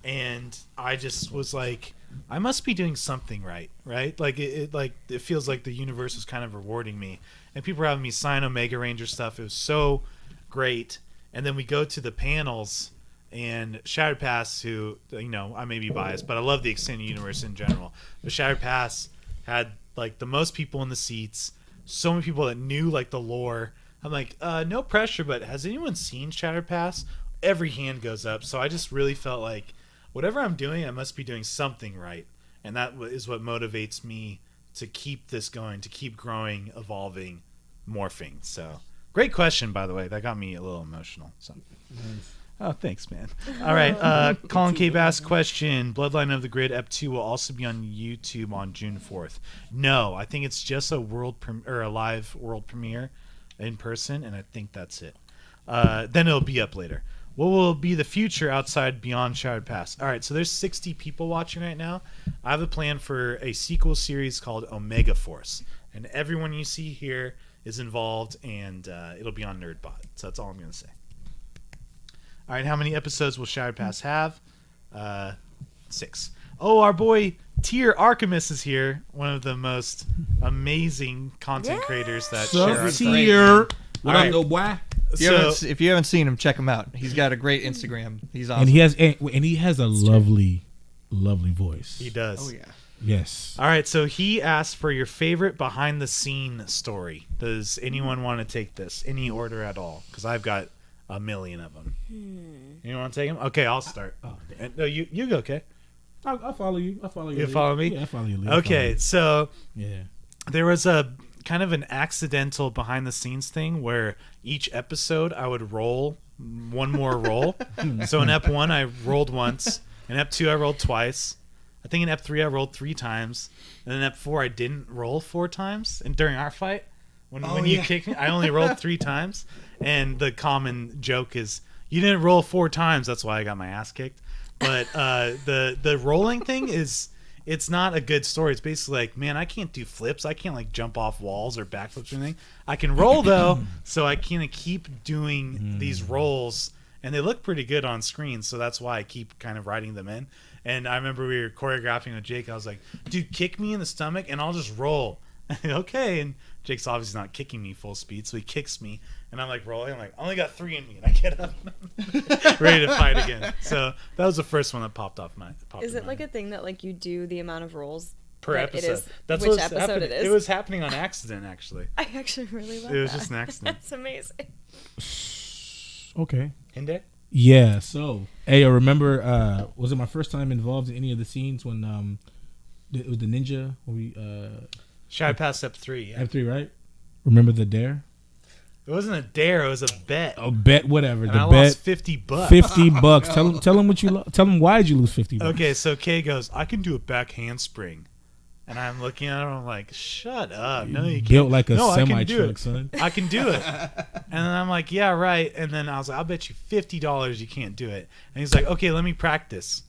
And I just was like, I must be doing something right? Like it feels like the universe was kind of rewarding me. And people were having me sign Omega Ranger stuff. It was so great. And then we go to the panels, and Shattered Past, who, you know, I may be biased, but I love the extended universe in general. But Shattered Past had like the most people in the seats, so many people that knew like the lore. I'm like, no pressure, but has anyone seen Shattered Past? Every hand goes up. So I just really felt like whatever I'm doing, I must be doing something right. And that is what motivates me to keep this going, to keep growing, evolving, morphing. So, great question, by the way. That got me a little emotional. So, oh, thanks, man. All right, Colin K. Bass question: Bloodline of the Grid Ep 2 will also be on YouTube on June 4th. No, I think it's just a live world premiere in person, and I think that's it. Then it'll be up later. what will be the future outside beyond Shattered Past? All right, so there's 60 people watching right now. I have a plan for a sequel series called Omega Force, and everyone you see here is involved, and it'll be on NerdBot. So that's all I'm going to say. All right, how many episodes will Shattered Past have? 6. Oh, our boy Tyr Archimus is here, one of the most amazing content creators that share our site. Tyr. What up, little boy? If you haven't seen him, check him out. He's got a great Instagram. He's awesome. And he has a lovely voice. He does. Oh yeah. Yes. All right, so he asked for your favorite behind the scene story. Does anyone want to take this? Any order at all? Because I've got a million of them. You want to take them? Okay, I'll start. No, you go. Okay. I'll follow you. You follow me? Yeah, I follow you. Okay, so yeah, there was a kind of an accidental behind the scenes thing where each episode I would roll one more roll. So in Ep 1 I rolled once, in Ep 2 I rolled twice. I think in Ep 3 I rolled 3 times, and in Ep 4 I didn't roll 4 times. And during our fight, when you kicked me, I only rolled 3 times. And the common joke is, you didn't roll 4 times, that's why I got my ass kicked. But the rolling thing is, it's not a good story. It's basically like, man, I can't do flips. I can't like jump off walls or backflips or anything. I can roll though, so I can keep doing these rolls, and they look pretty good on screen. So that's why I keep kind of writing them in. And I remember we were choreographing with Jake. I was like, dude, kick me in the stomach and I'll just roll. Okay. And Jake's obviously not kicking me full speed, so he kicks me, and I'm like rolling. I'm like, I only got 3 in me, and I get up, ready to fight again. So that was the first one that popped off my. Is it like a thing that like you do the amount of rolls per that episode? It is, That's which what episode happening. it is? It was happening on accident, actually. I actually really love It was that. just an accident. That's amazing. okay. Hinde? Yeah. So, hey, I remember. Was it my first time involved in any of the scenes when it was the ninja when we Shy past Ep 3. Yeah. Ep 3, right? Remember the dare? It wasn't a dare. It was a bet. A bet, whatever. And the I bet. lost $50. $50. Tell him what you. Tell him why did you lose $50? Okay, so Kay goes, I can do a back handspring. And I'm looking at him, I'm like, shut up. No, you can't. Built like a no, semi truck, son. I can do it. And then I'm like, yeah, right. And then I was like, I'll bet you $50 you can't do it. And he's like, okay, let me practice.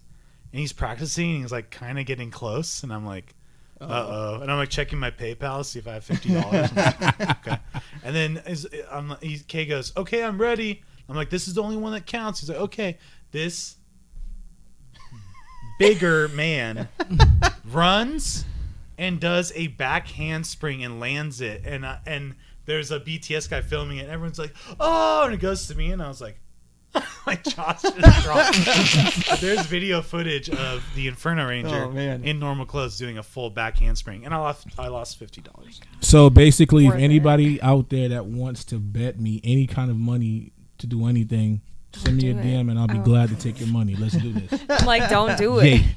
And he's practicing, and he's like kind of getting close. And I'm like, uh-oh. And I'm like checking my PayPal to see if I have $50. Okay. And then Kay goes, okay, I'm ready. I'm like, this is the only one that counts. He's like, okay, this bigger man runs and does a back handspring and lands it. And there's a BTS guy filming it. And everyone's like, oh, and it goes to me. And I was like, my jaw just dropped. There's video footage of the Inferno Ranger in normal clothes doing a full back handspring, and I lost $50. So basically, if anybody out there that wants to bet me any kind of money to do anything, send me a DM and I'll be glad to take your money. Let's do this. I'm like, don't do it. Yay.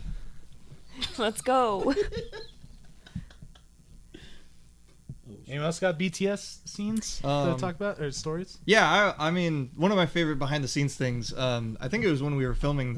Let's go. Anyone else got BTS scenes to talk about or stories? Yeah, I mean, one of my favorite behind the scenes things. I think it was when we were filming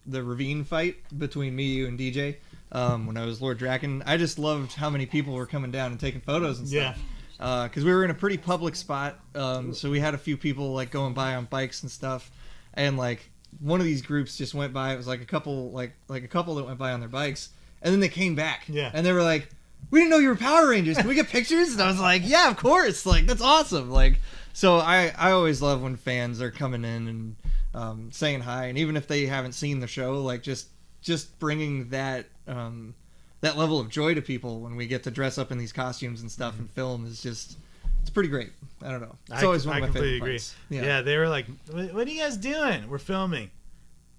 the ravine fight between me, you, and DJ. When I was Lord Draken, I just loved how many people were coming down and taking photos and stuff. Yeah. Because we were in a pretty public spot, so we had a few people like going by on bikes and stuff, and like one of these groups just went by. It was like a couple, like a couple that went by on their bikes, and then they came back. Yeah. And they were like, we didn't know you were Power Rangers. Can we get pictures? And I was like, yeah, of course. Like, that's awesome. Like, so I always love when fans are coming in and saying hi. And even if they haven't seen the show, like just bringing that level of joy to people when we get to dress up in these costumes and stuff and film is just, it's pretty great. I don't know. It's always one of my favorite parts. Yeah, they were like, what are you guys doing? We're filming.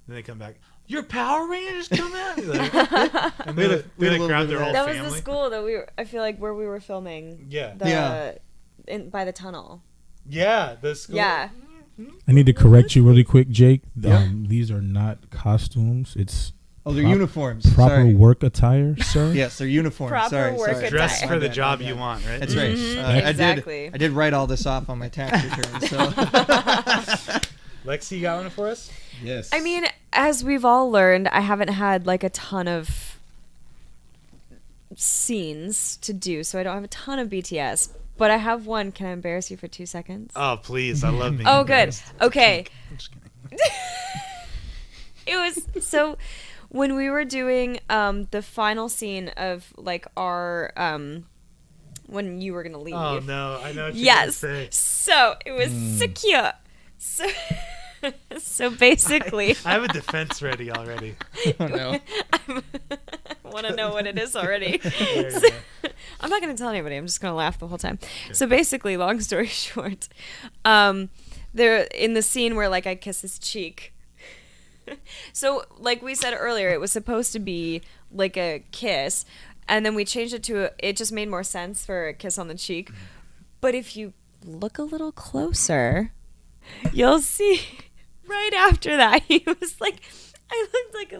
Then they come back. Your Power Rangers come out? Like, and they grabbed their whole family. That was the school that I feel like where we were filming. Yeah. By the tunnel. Yeah, the school. Yeah. I need to correct you really quick, Jake. These are not costumes. It's they're uniforms. Proper work attire, sir. Yes, they're uniforms. Proper work attire. Dress for the job you want, right? That's right. Exactly. I did write all this off on my tax return. So, Lexi, you got one for us? Yes. I mean, as we've all learned, I haven't had like a ton of scenes to do, so I don't have a ton of BTS. But I have one. Can I embarrass you for 2 seconds? Oh, please. I love being Oh, good. Okay. I'm just kidding. It was so when we were doing the final scene of like our when you were gonna leave. Oh no, I know what you're Yes. gonna say. So it was secure. So so basically, I have a defense ready already. Oh no. I want to know what it is already. There you So- go. I'm not going to tell anybody. I'm just going to laugh the whole time. So basically, long story short, they're in the scene where like I kiss his cheek. So like we said earlier, it was supposed to be like a kiss, and then we changed it to it just made more sense for a kiss on the cheek. But if you look a little closer, you'll see right after that he was like, I looked like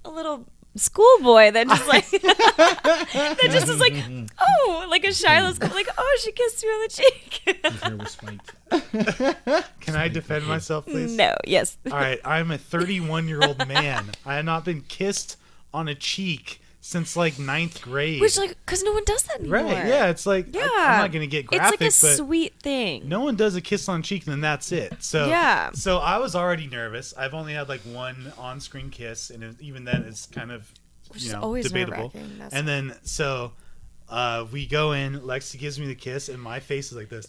a little schoolboy that just like that just was like, oh, like a shy little school, like, oh, she kissed me on the cheek. His hair was spiked. Can I defend myself, please? No, yes. All right, I'm a 31-year-old man. I have not been kissed on a cheek since like 9th grade. Which like, cause no one does that anymore. Right? Yeah, it's like Yeah. I'm not gonna get graphic, It's like a but sweet thing. no one does a kiss on cheek, and then that's it. So Yeah. So I was already nervous. I've only had like one on-screen kiss, and even then, it's kind of Which is always debatable. nerve-wracking. That's And then so we go in. Lexi gives me the kiss, and my face is like this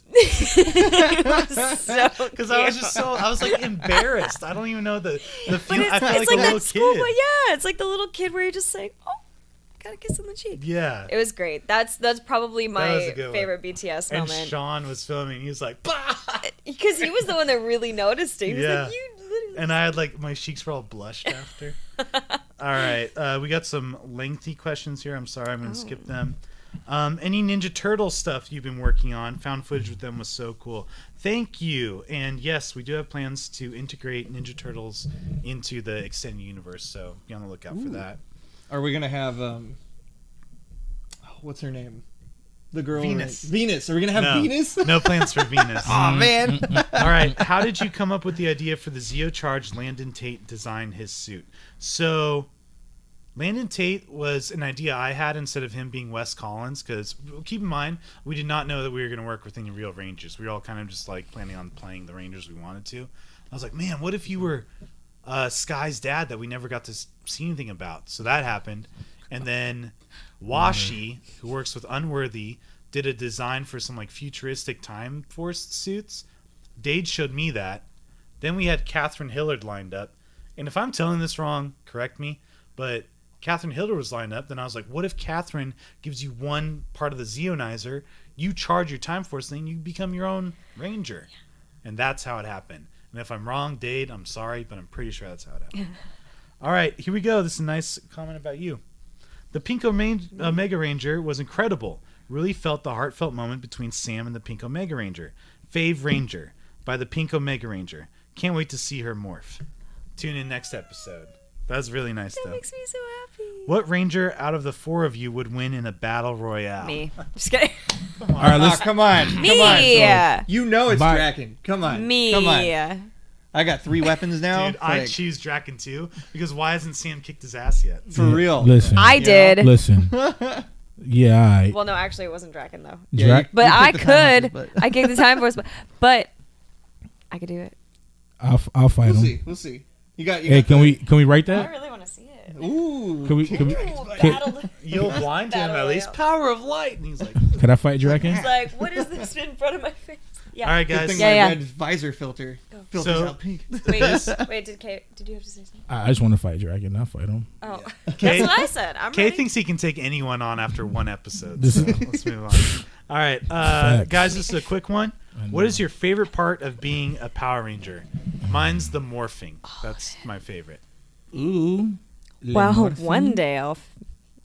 so because I was just I was like embarrassed. I don't even know the But feeling. it's, I feel it's like like a that little schoolboy. kid. Yeah, it's like the little kid where you're just saying, oh, got a kiss on the cheek. Yeah. It was great. That's probably That was my a good one. favorite BTS And moment. Sean was filming. He was like, bah! Because he was the one that really noticed it. He was Yeah. like, you literally. And I had like my cheeks were all blushed after. All right, we got some lengthy questions here. I'm sorry, I'm going to skip them. Any Ninja Turtle stuff you've been working on? Found footage with them was so cool. Thank you. And yes, we do have plans to integrate Ninja Turtles into the extended universe, so be on the lookout for that. Are we gonna have what's her name? The girl Venus. Venus. Are we gonna have No. Venus? No plans for Venus. Oh man. All right, how did you come up with the idea for the Zeo Charged Landon Tate design his suit? So, Landon Tate was an idea I had instead of him being Wes Collins, because keep in mind, we did not know that we were going to work with any real Rangers. We were all kind of just like planning on playing the Rangers we wanted to. I was like, man, what if you were Sky's dad that we never got to see anything about? So that happened. And then Washi, who works with Unworthy, did a design for some like futuristic Time Force suits. Dade showed me that. Then we had Catherine Hillard lined up. And if I'm telling this wrong, correct me, but Catherine Hillard was lined up. Then I was like, what if Catherine gives you one part of the Zeonizer, you charge your Time Force thing, you become your own Ranger. And that's how it happened. And if I'm wrong, Dade, I'm sorry, but I'm pretty sure that's how it happened. All right, here we go. This is a nice comment about you. The Pink Omega Ranger was incredible. Really felt the heartfelt moment between Sam and the Pink Omega Ranger. Fave Ranger by the Pink Omega Ranger. Can't wait to see her morph. Tune in next episode. That was really nice, That though. makes me so happy. What Ranger out of the four of you would win in a battle royale? Me. Just kidding. Come on. All right, Oh, let's. come on. Me. Come on. You know it's Bye. Draken. Come on. Me. Come on. I got 3 weapons now. Dude, I Like, choose Draken too, because why hasn't Sam kicked his ass yet? for real. Listen. I did. Listen. Yeah, all right. Well, no, actually, it wasn't Draken though. Yeah, Dra- But you I picked the Time could. Forces, but- I gave the Time Force, but I could do it. I'll fight We'll him. see. We'll see. You got. Hey, can we write I that? really want to see it. Ooh. Can we? Ooh, Can- battle. You'll blind him Battle at least. Royale. Power of light. And he's like, Could I fight Draken? It's like, what is this in front of my face? Yeah. all right, Good guys. thing Yeah, my yeah. red visor filter Go. filters So- out pink. Wait, did you have to say something? I just want to fight Draken. I'll fight him. Oh, Kay- that's what I said. I'm Kay ready. thinks he can take anyone on after one episode. This So is- let's move on. All right, Facts. guys, this is a quick one. I What know. is your favorite part of being a Power Ranger? Mine's the morphing. That's my favorite. Ooh. Well, Lemorphin? one day I'll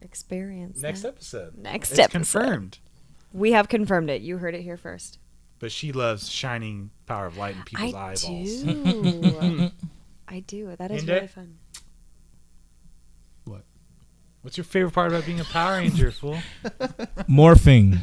experience Next that. episode. Next It's episode. confirmed. We have confirmed it. You heard it here first. But she loves shining power of light in people's I eyeballs. do. I do. That is Inde? really fun. What's your favorite part about being a Power Ranger, fool? Morphing.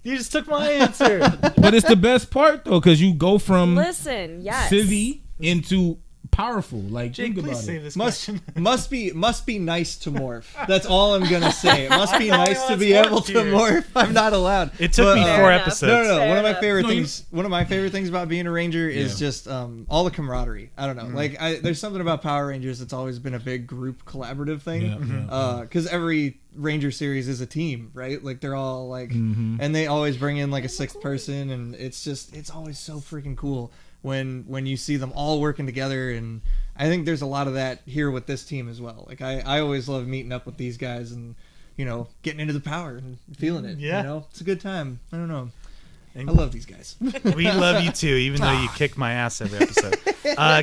You just took my answer. But it's the best part though, because you go from Listen, yes. civvy into powerful. Like, Jake, think please about save it. this Must question. must be nice to morph. That's all I'm gonna say. It must be I'm the only nice one to that's be able morphed to here. morph. I'm not allowed. It took me Fair 4 enough. episodes. No. Fair One of my enough. favorite No, you- things. One of my favorite things about being a ranger is Yeah. just all the camaraderie. I don't know. Like, there's something about Power Rangers that's always been a big group collaborative thing. Yeah, Because every Ranger series is a team, right? Like, they're all like, Mhm. and they always bring in like a 6th person, and it's always so freaking cool when you see them all working together. And I think there's a lot of that here with this team as well. Like, I always love meeting up with these guys and, you know, getting into the power and feeling it. Yeah. You know, it's a good time. I don't know. And I love these guys. we love you too, even though you kick my ass every episode.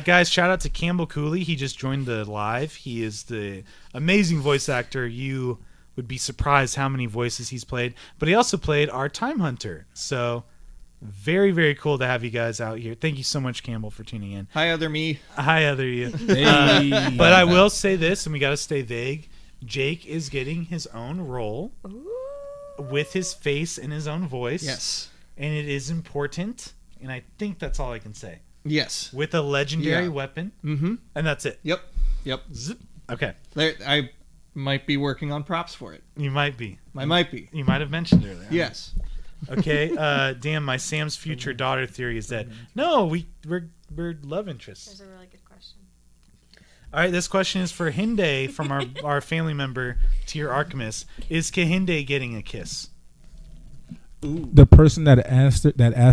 Guys, shout out to Campbell Cooley. He just joined the live. He is the amazing voice actor. You would be surprised how many voices he's played. But he also played our Time Hunter. So very, very cool to have you guys out here. Thank you so much, Campbell, for tuning in. Hi, other me. Hi, other you. Hey. But I will say this, and we got to stay vague. Jake is getting his own role with his face and his own voice. Yes. And it is important. And I think that's all I can say. Yes. With a legendary Yeah. weapon. Mm-hmm. And that's it. Yep. Zip. Okay. I might be working on props for it. You might be. I might be. You might have mentioned it earlier. Yes. Okay. Damn, my Sam's future daughter theory is dead. No, we're love interests. There's a really good question. All right, this question is for Hinde from our family member, Tier Archimus. Is Kahinde getting a kiss? The person that asked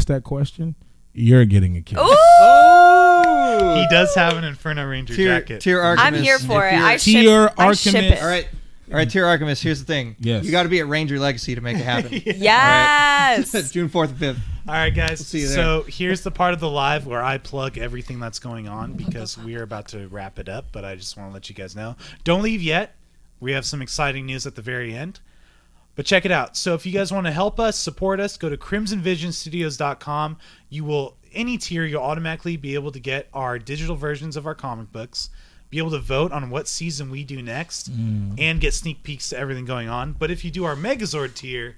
that question, you're getting a kiss. Oh! He does have an Inferno Ranger jacket. Tier Archimus. I'm here for if it. you're- I Tier ship, I ship Archimus. it. All right, Tier Archimus, here's the thing. Yes. You got to be at Ranger Legacy to make it happen. Yes. June 4th and 5th. All right, guys. We'll see you there. So here's the part of the live where I plug everything that's going on because we are about to wrap it up, but I just want to let you guys know. Don't leave yet. We have some exciting news at the very end. But check it out. So if you guys want to help us, support us, go to crimsonvisionstudios.com. You will, any tier, you'll automatically be able to get our digital versions of our comic books, be able to vote on what season we do next, and get sneak peeks to everything going on. But if you do our Megazord tier,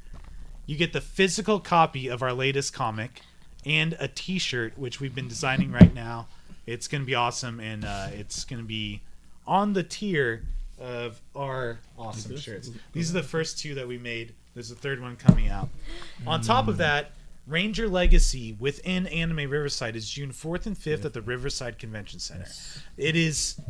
you get the physical copy of our latest comic and a t-shirt, which we've been designing right now. It's going to be awesome, and it's going to be on the tier of our awesome shirts. These are the first 2 that we made. There's a 3rd one coming out. On top of that, Ranger Legacy within Anime Riverside is June 4th and 5th at the Riverside Convention Center. It is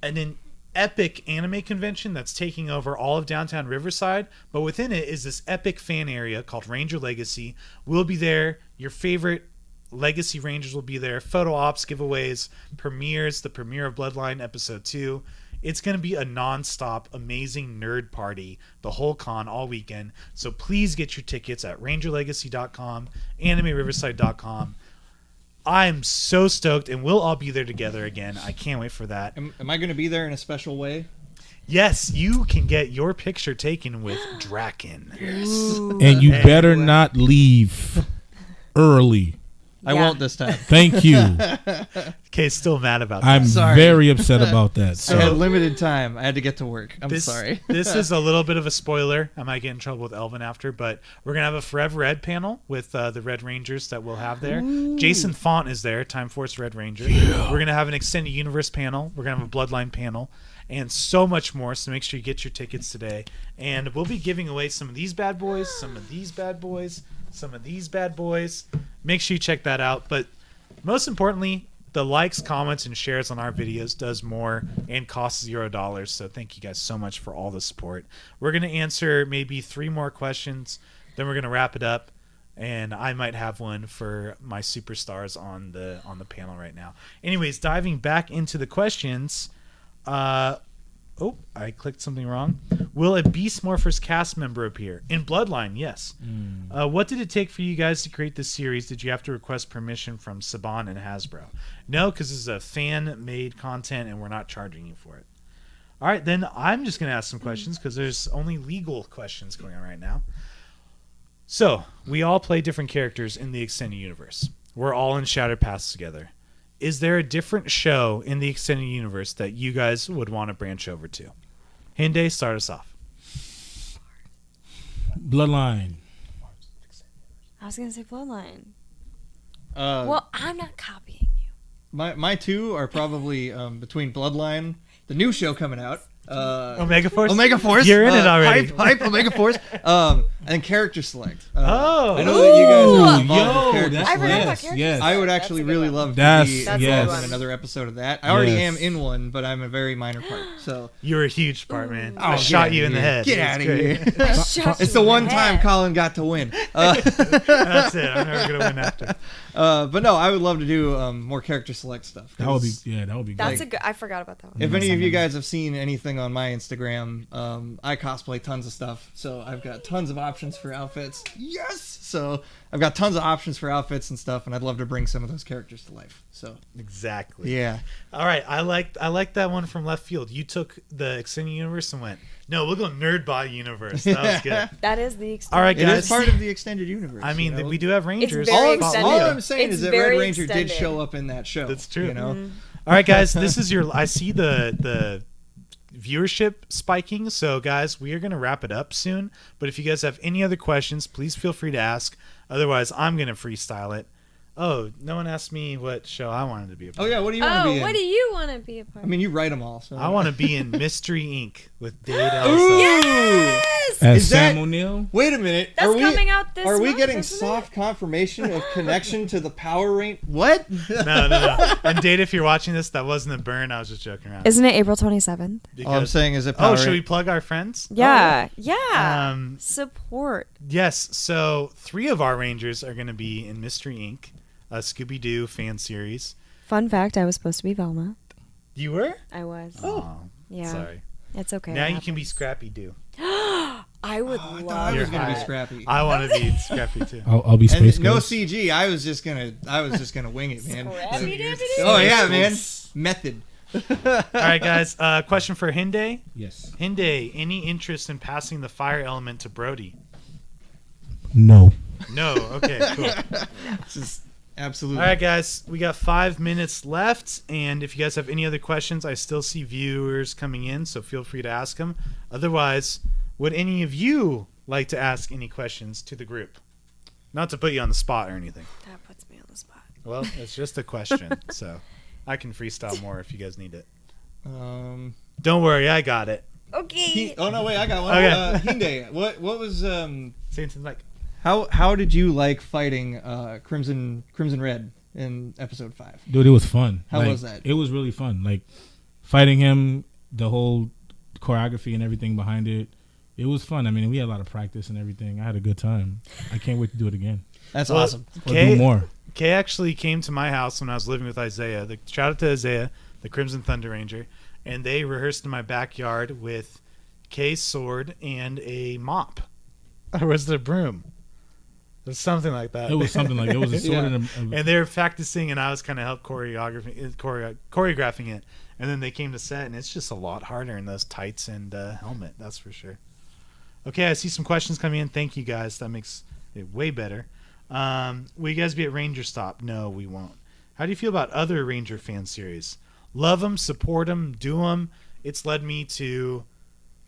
an epic anime convention that's taking over all of downtown Riverside, but within it is this epic fan area called Ranger Legacy. We'll be there. Your favorite Legacy Rangers will be there. Photo ops, giveaways, premieres, the premiere of Bloodline Episode 2. It's going to be a non-stop, amazing nerd party, the whole con, all weekend. So please get your tickets at rangerlegacy.com, animeriverside.com. I'm so stoked, and we'll all be there together again. I can't wait for that. Am I going to be there in a special way? Yes, you can get your picture taken with Draken. And you better not leave early. I Yeah. won't this time. Thank you. Okay, still mad about that. I'm Sorry. very upset about that. I had limited time. I had to get to work. I'm sorry. This is a little bit of a spoiler. I might get in trouble with Elvin after, but we're going to have a Forever Red panel with the Red Rangers that we'll have there. Jason Font is there, Time Force Red Ranger. We're going to have an Extended Universe panel. We're going to have a Bloodline panel. And so much more, so make sure you get your tickets today. And we'll be giving away some of these bad boys, some of these bad boys, some of these bad boys. Make sure you check that out. But most importantly, the likes, comments, and shares on our videos does more and costs $0. So thank you guys so much for all the support. We're going to answer maybe 3 more questions, then we're going to wrap it up. And I might have one for my superstars on the panel right now. Anyways, diving back into the questions. Oh, I clicked something wrong. Will a Beast Morphers cast member appear? In Bloodline, yes. What did it take for you guys to create this series? Did you have to request permission from Saban and Hasbro? No, because this is a fan-made content and we're not charging you for it. All right, then I'm just going to ask some questions because there's only legal questions going on right now. So, we all play different characters in the Extended Universe. We're all in Shattered Paths together. Is there a different show in the Extended Universe that you guys would want to branch over to? Hinde, start us off. Bloodline. I was gonna say Bloodline. Uh, Well, I'm not copying you. my two are probably between Bloodline, the new show coming out. Omega Force. Omega Force. You're in it already. Hype, Omega Force. And character select. Oh. I know that you guys are involved yo, with character that's I forgot select. about yes, character yes. select. I would That's actually a good really one. love to That's- be That's a involved good in one. another episode of that. I already Yes. am in one, but I'm a very minor part. So You're a huge part, man. Oh, I get shot outta you in the here. head. Get It was out of great. here. I shot It's you the in one time head. Colin got to win. That's it. I'm never gonna win after. But no, I would love to do more character select stuff. That would be 'cause that would be That's great. a good. I forgot about that one. If any of you guys have seen anything on my Instagram, I cosplay tons of stuff, so I've got tons of options for outfits. Yes! So I've got tons of options for outfits and stuff, and I'd love to bring some of those characters to life. So Exactly. yeah, All right. I like that one from left field. You took the extended universe and went, no, we'll go nerd body universe. That was good. That is the extent. All right, it guys. is part of the extended universe. I mean, you know? we do have Rangers. very All, extended. all I'm saying It's is that Red very Ranger did extended. show up in that show. That's true. You know, All right, guys. This is your. I see the viewership spiking. So, guys, we are going to wrap it up soon. But if you guys have any other questions, please feel free to ask. Otherwise, I'm going to freestyle it. Oh, no one asked me what show I wanted to be a Oh part of. yeah, what do you want to be in? what do you want to be a part I mean, you write them all. So. I want to be in Mystery Inc. with Dade Elsa. Ooh! Yes! As Is that- Sam O'Neill. Wait a minute. That's are we, coming out this Are we month, getting isn't soft confirmation of connection to the Power Range? What? No. And Dade, if you're watching this, that wasn't a burn. I was just joking around. Isn't it April 27th? All I'm saying is that Power should we Range. plug our friends? Yeah. Yeah. Um, Support. Yes. So 3 of our Rangers are going to be in Mystery Inc., a Scooby-Doo fan series. Fun fact, I was supposed to be Velma. You were? I was. Oh, Yeah. sorry. It's okay. Now it you can be happens. Scrappy Doo. I would I love thought I was You're gonna be hired. Scrappy. I want to be Scrappy too. I'll be Space And no Ghost. CG. I was just gonna wing it, man. Scrappy Doo. Oh yeah, man. Method. All right, guys. Question for Hinde. Yes. Hinde, any interest in passing the fire element to Brody? No. No. Okay. Cool. This is absolutely. All right, guys. We got 5 minutes left, and if you guys have any other questions, I still see viewers coming in, so feel free to ask them. Otherwise, would any of you like to ask any questions to the group? Not to put you on the spot or anything. That puts me on the spot. Well, it's just a question, so I can freestyle more if you guys need it. Don't worry, I got it. Okay. Oh no, wait, I got one. Okay. Hinde, what was Say something like, how did you like fighting Crimson Red in episode 5? Dude, it was fun. How was that? It was really fun. Like fighting him, the whole choreography and everything behind it. It was fun. I mean, we had a lot of practice and everything. I had a good time. I can't wait to do it again. That's Well, awesome. Or do more. Kay actually came to my house when I was living with Isaiah. Shout out to Isaiah, the Crimson Thunder Ranger, and they rehearsed in my backyard with Kay's sword and a mop. Or was it a broom? It was something like that. It was something like it was a sword Yeah. and And they were practicing, and I was kind of help choreographing it. And then they came to set, and it's just a lot harder in those tights and helmet. That's for sure. Okay, I see some questions coming in. Thank you guys. That makes it way better. Will you guys be at Ranger Stop? No, we won't. How do you feel about other Ranger fan series? Love them, support them, do them. It's led me to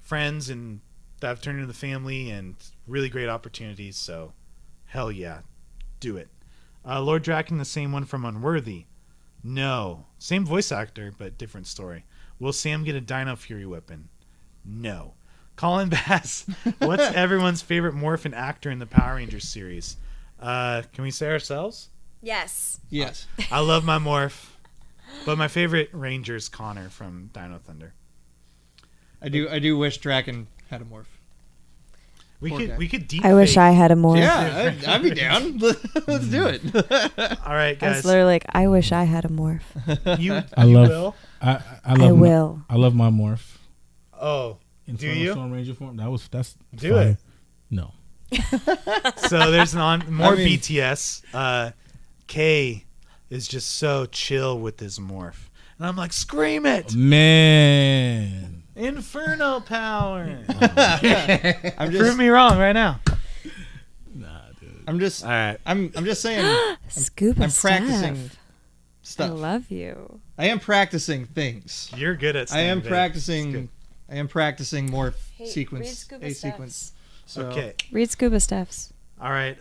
friends and that have turned into the family and really great opportunities. So, hell yeah, do it. Lord Draken, the same one from Unworthy. No. Same voice actor, but different story. Will Sam get a Dino Fury weapon? No. Colin Bass, what's everyone's favorite morphin actor in the Power Rangers series? Can we say ourselves? Yes. Yes. I love my morph, but my favorite Ranger is Connor from Dino Thunder. I do wish Draken had a morph. We Poor guy. could deep I wish fake- I had a more. Yeah, I'd be down. Let's do it. All right, I was guys. literally like, I wish I had a morph. You I you love- will? I I love will. I love my morph. Oh, In Do you? Storm Ranger form. That's Do fire. it. No. so there's more I mean- BTS. K is just so chill with his morph, and I'm like, scream it, Man. Inferno power. I'm Prove just me wrong right now. Nah, dude. I'm just All right. I'm just saying Scuba I'm practicing Steph. I stuff. love you. I am practicing things. You're good at. I am standing practicing. I am practicing morph Hey, read sequence. Scuba A Steph's. sequence. video. So, Okay. Read Scuba Steph's. All right.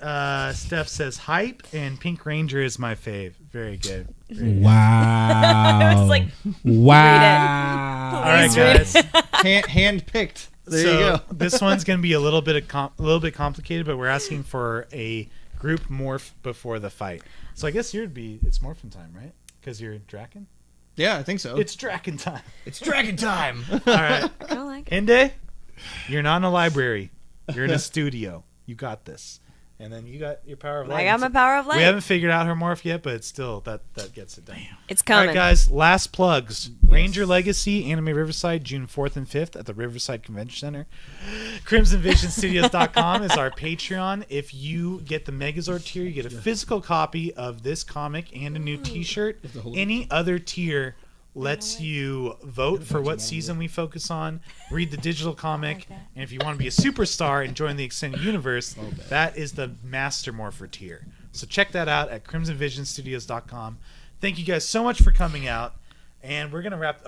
Steph says hype and Pink Ranger is my fave. Very good. Wow. I was like, wow. All right, Please read guys. Hand picked. There so you go. This one's gonna be a little bit complicated, but we're asking for a group morph before the fight. So I guess it's morphin time, right? Because you're Draken. Yeah, I think so. It's Draken time. It's dragon time. All right. I don't like it. Hinde, you're not in a library. You're in a studio. You got this. And then you got your power of light. I got my power of light. We haven't figured out her morph yet, but it's still that gets it done. It's All coming. right, guys. Last plugs. Ranger Legacy, Anime Riverside, June 4th and 5th at the Riverside Convention Center. CrimsonVisionStudios.com is our Patreon. If you get the Megazord tier, you get a physical copy of this comic and a new T-shirt. Any other tier lets you vote for what season we focus on, read the digital comic, and if you want to be a superstar and join the extended universe, that is the Master Morpher tier. So check that out at CrimsonVisionStudios.com. Thank you guys so much for coming out, and we're gonna wrap.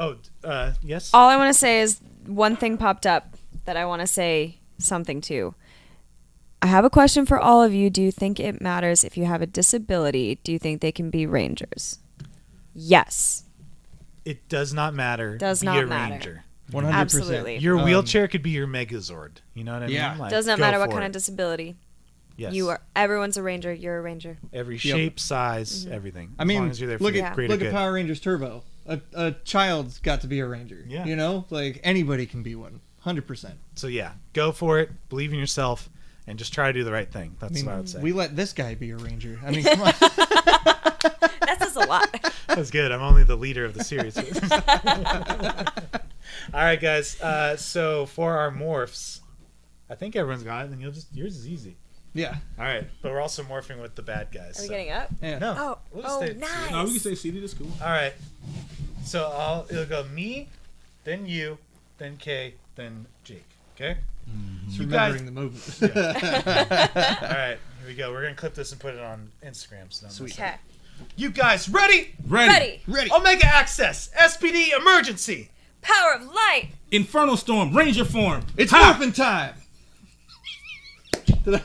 Yes. All I want to say is one thing popped up that I want to say something to. I have a question for all of you. Do you think it matters if you have a disability? Do you think they can be rangers? Yes. It does not matter. Does be not a matter. ranger. 100%. Absolutely. Your wheelchair could be your Megazord. You know what I Yeah. mean? Like, Doesn't go matter what for kind it. of disability. Yes. Everyone's a ranger. You're a ranger. Every shape, size, everything. I mean, as long as you're there for look the at greater look at good. Power Rangers Turbo. A child's got to be a ranger. Yeah. You know, like anybody can be one. 100%. So yeah, go for it. Believe in yourself, and just try to do the right thing. That's what I would say. We let this guy be a ranger. I mean, come on. That says a lot. That's good. I'm only the leader of the series. All right, guys. So for our morphs, I think everyone's got it, and yours is easy. Yeah. All right, but we're also morphing with the bad guys. Are we so- getting up? Yeah. No. Oh, we'll just stay- nice. No, we can say seated. It's cool. All right. So it'll go me, then you, then Kay, then Jake. Okay. Just You remembering the movement. All right. Here we go. We're gonna clip this and put it on Instagram. So Sweet. Okay. You guys ready? Ready. Ready. Omega Access. SPD emergency. Power of light. Infernal Storm, Ranger form. It's Ha! morphin' time. Did I?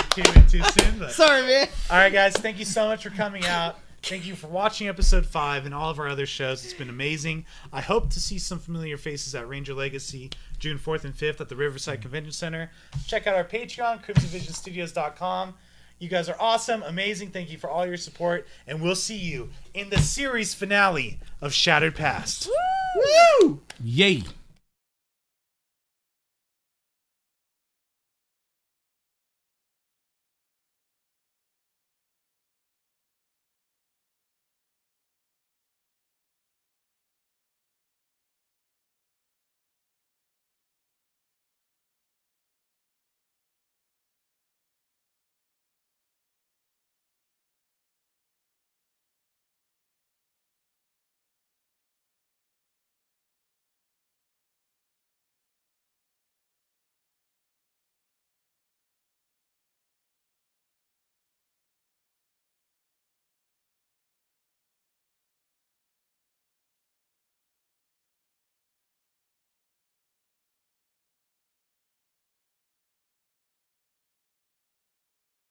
Came in too soon. But... Sorry, man. All right, guys. Thank you so much for coming out. Thank you for watching episode 5 and all of our other shows. It's been amazing. I hope to see some familiar faces at Ranger Legacy June 4th and 5th at the Riverside Convention Center. Check out our Patreon, CrimsonVisionStudios.com. You guys are awesome, amazing. Thank you for all your support, and we'll see you in the series finale of Shattered Past. Woo! Yay.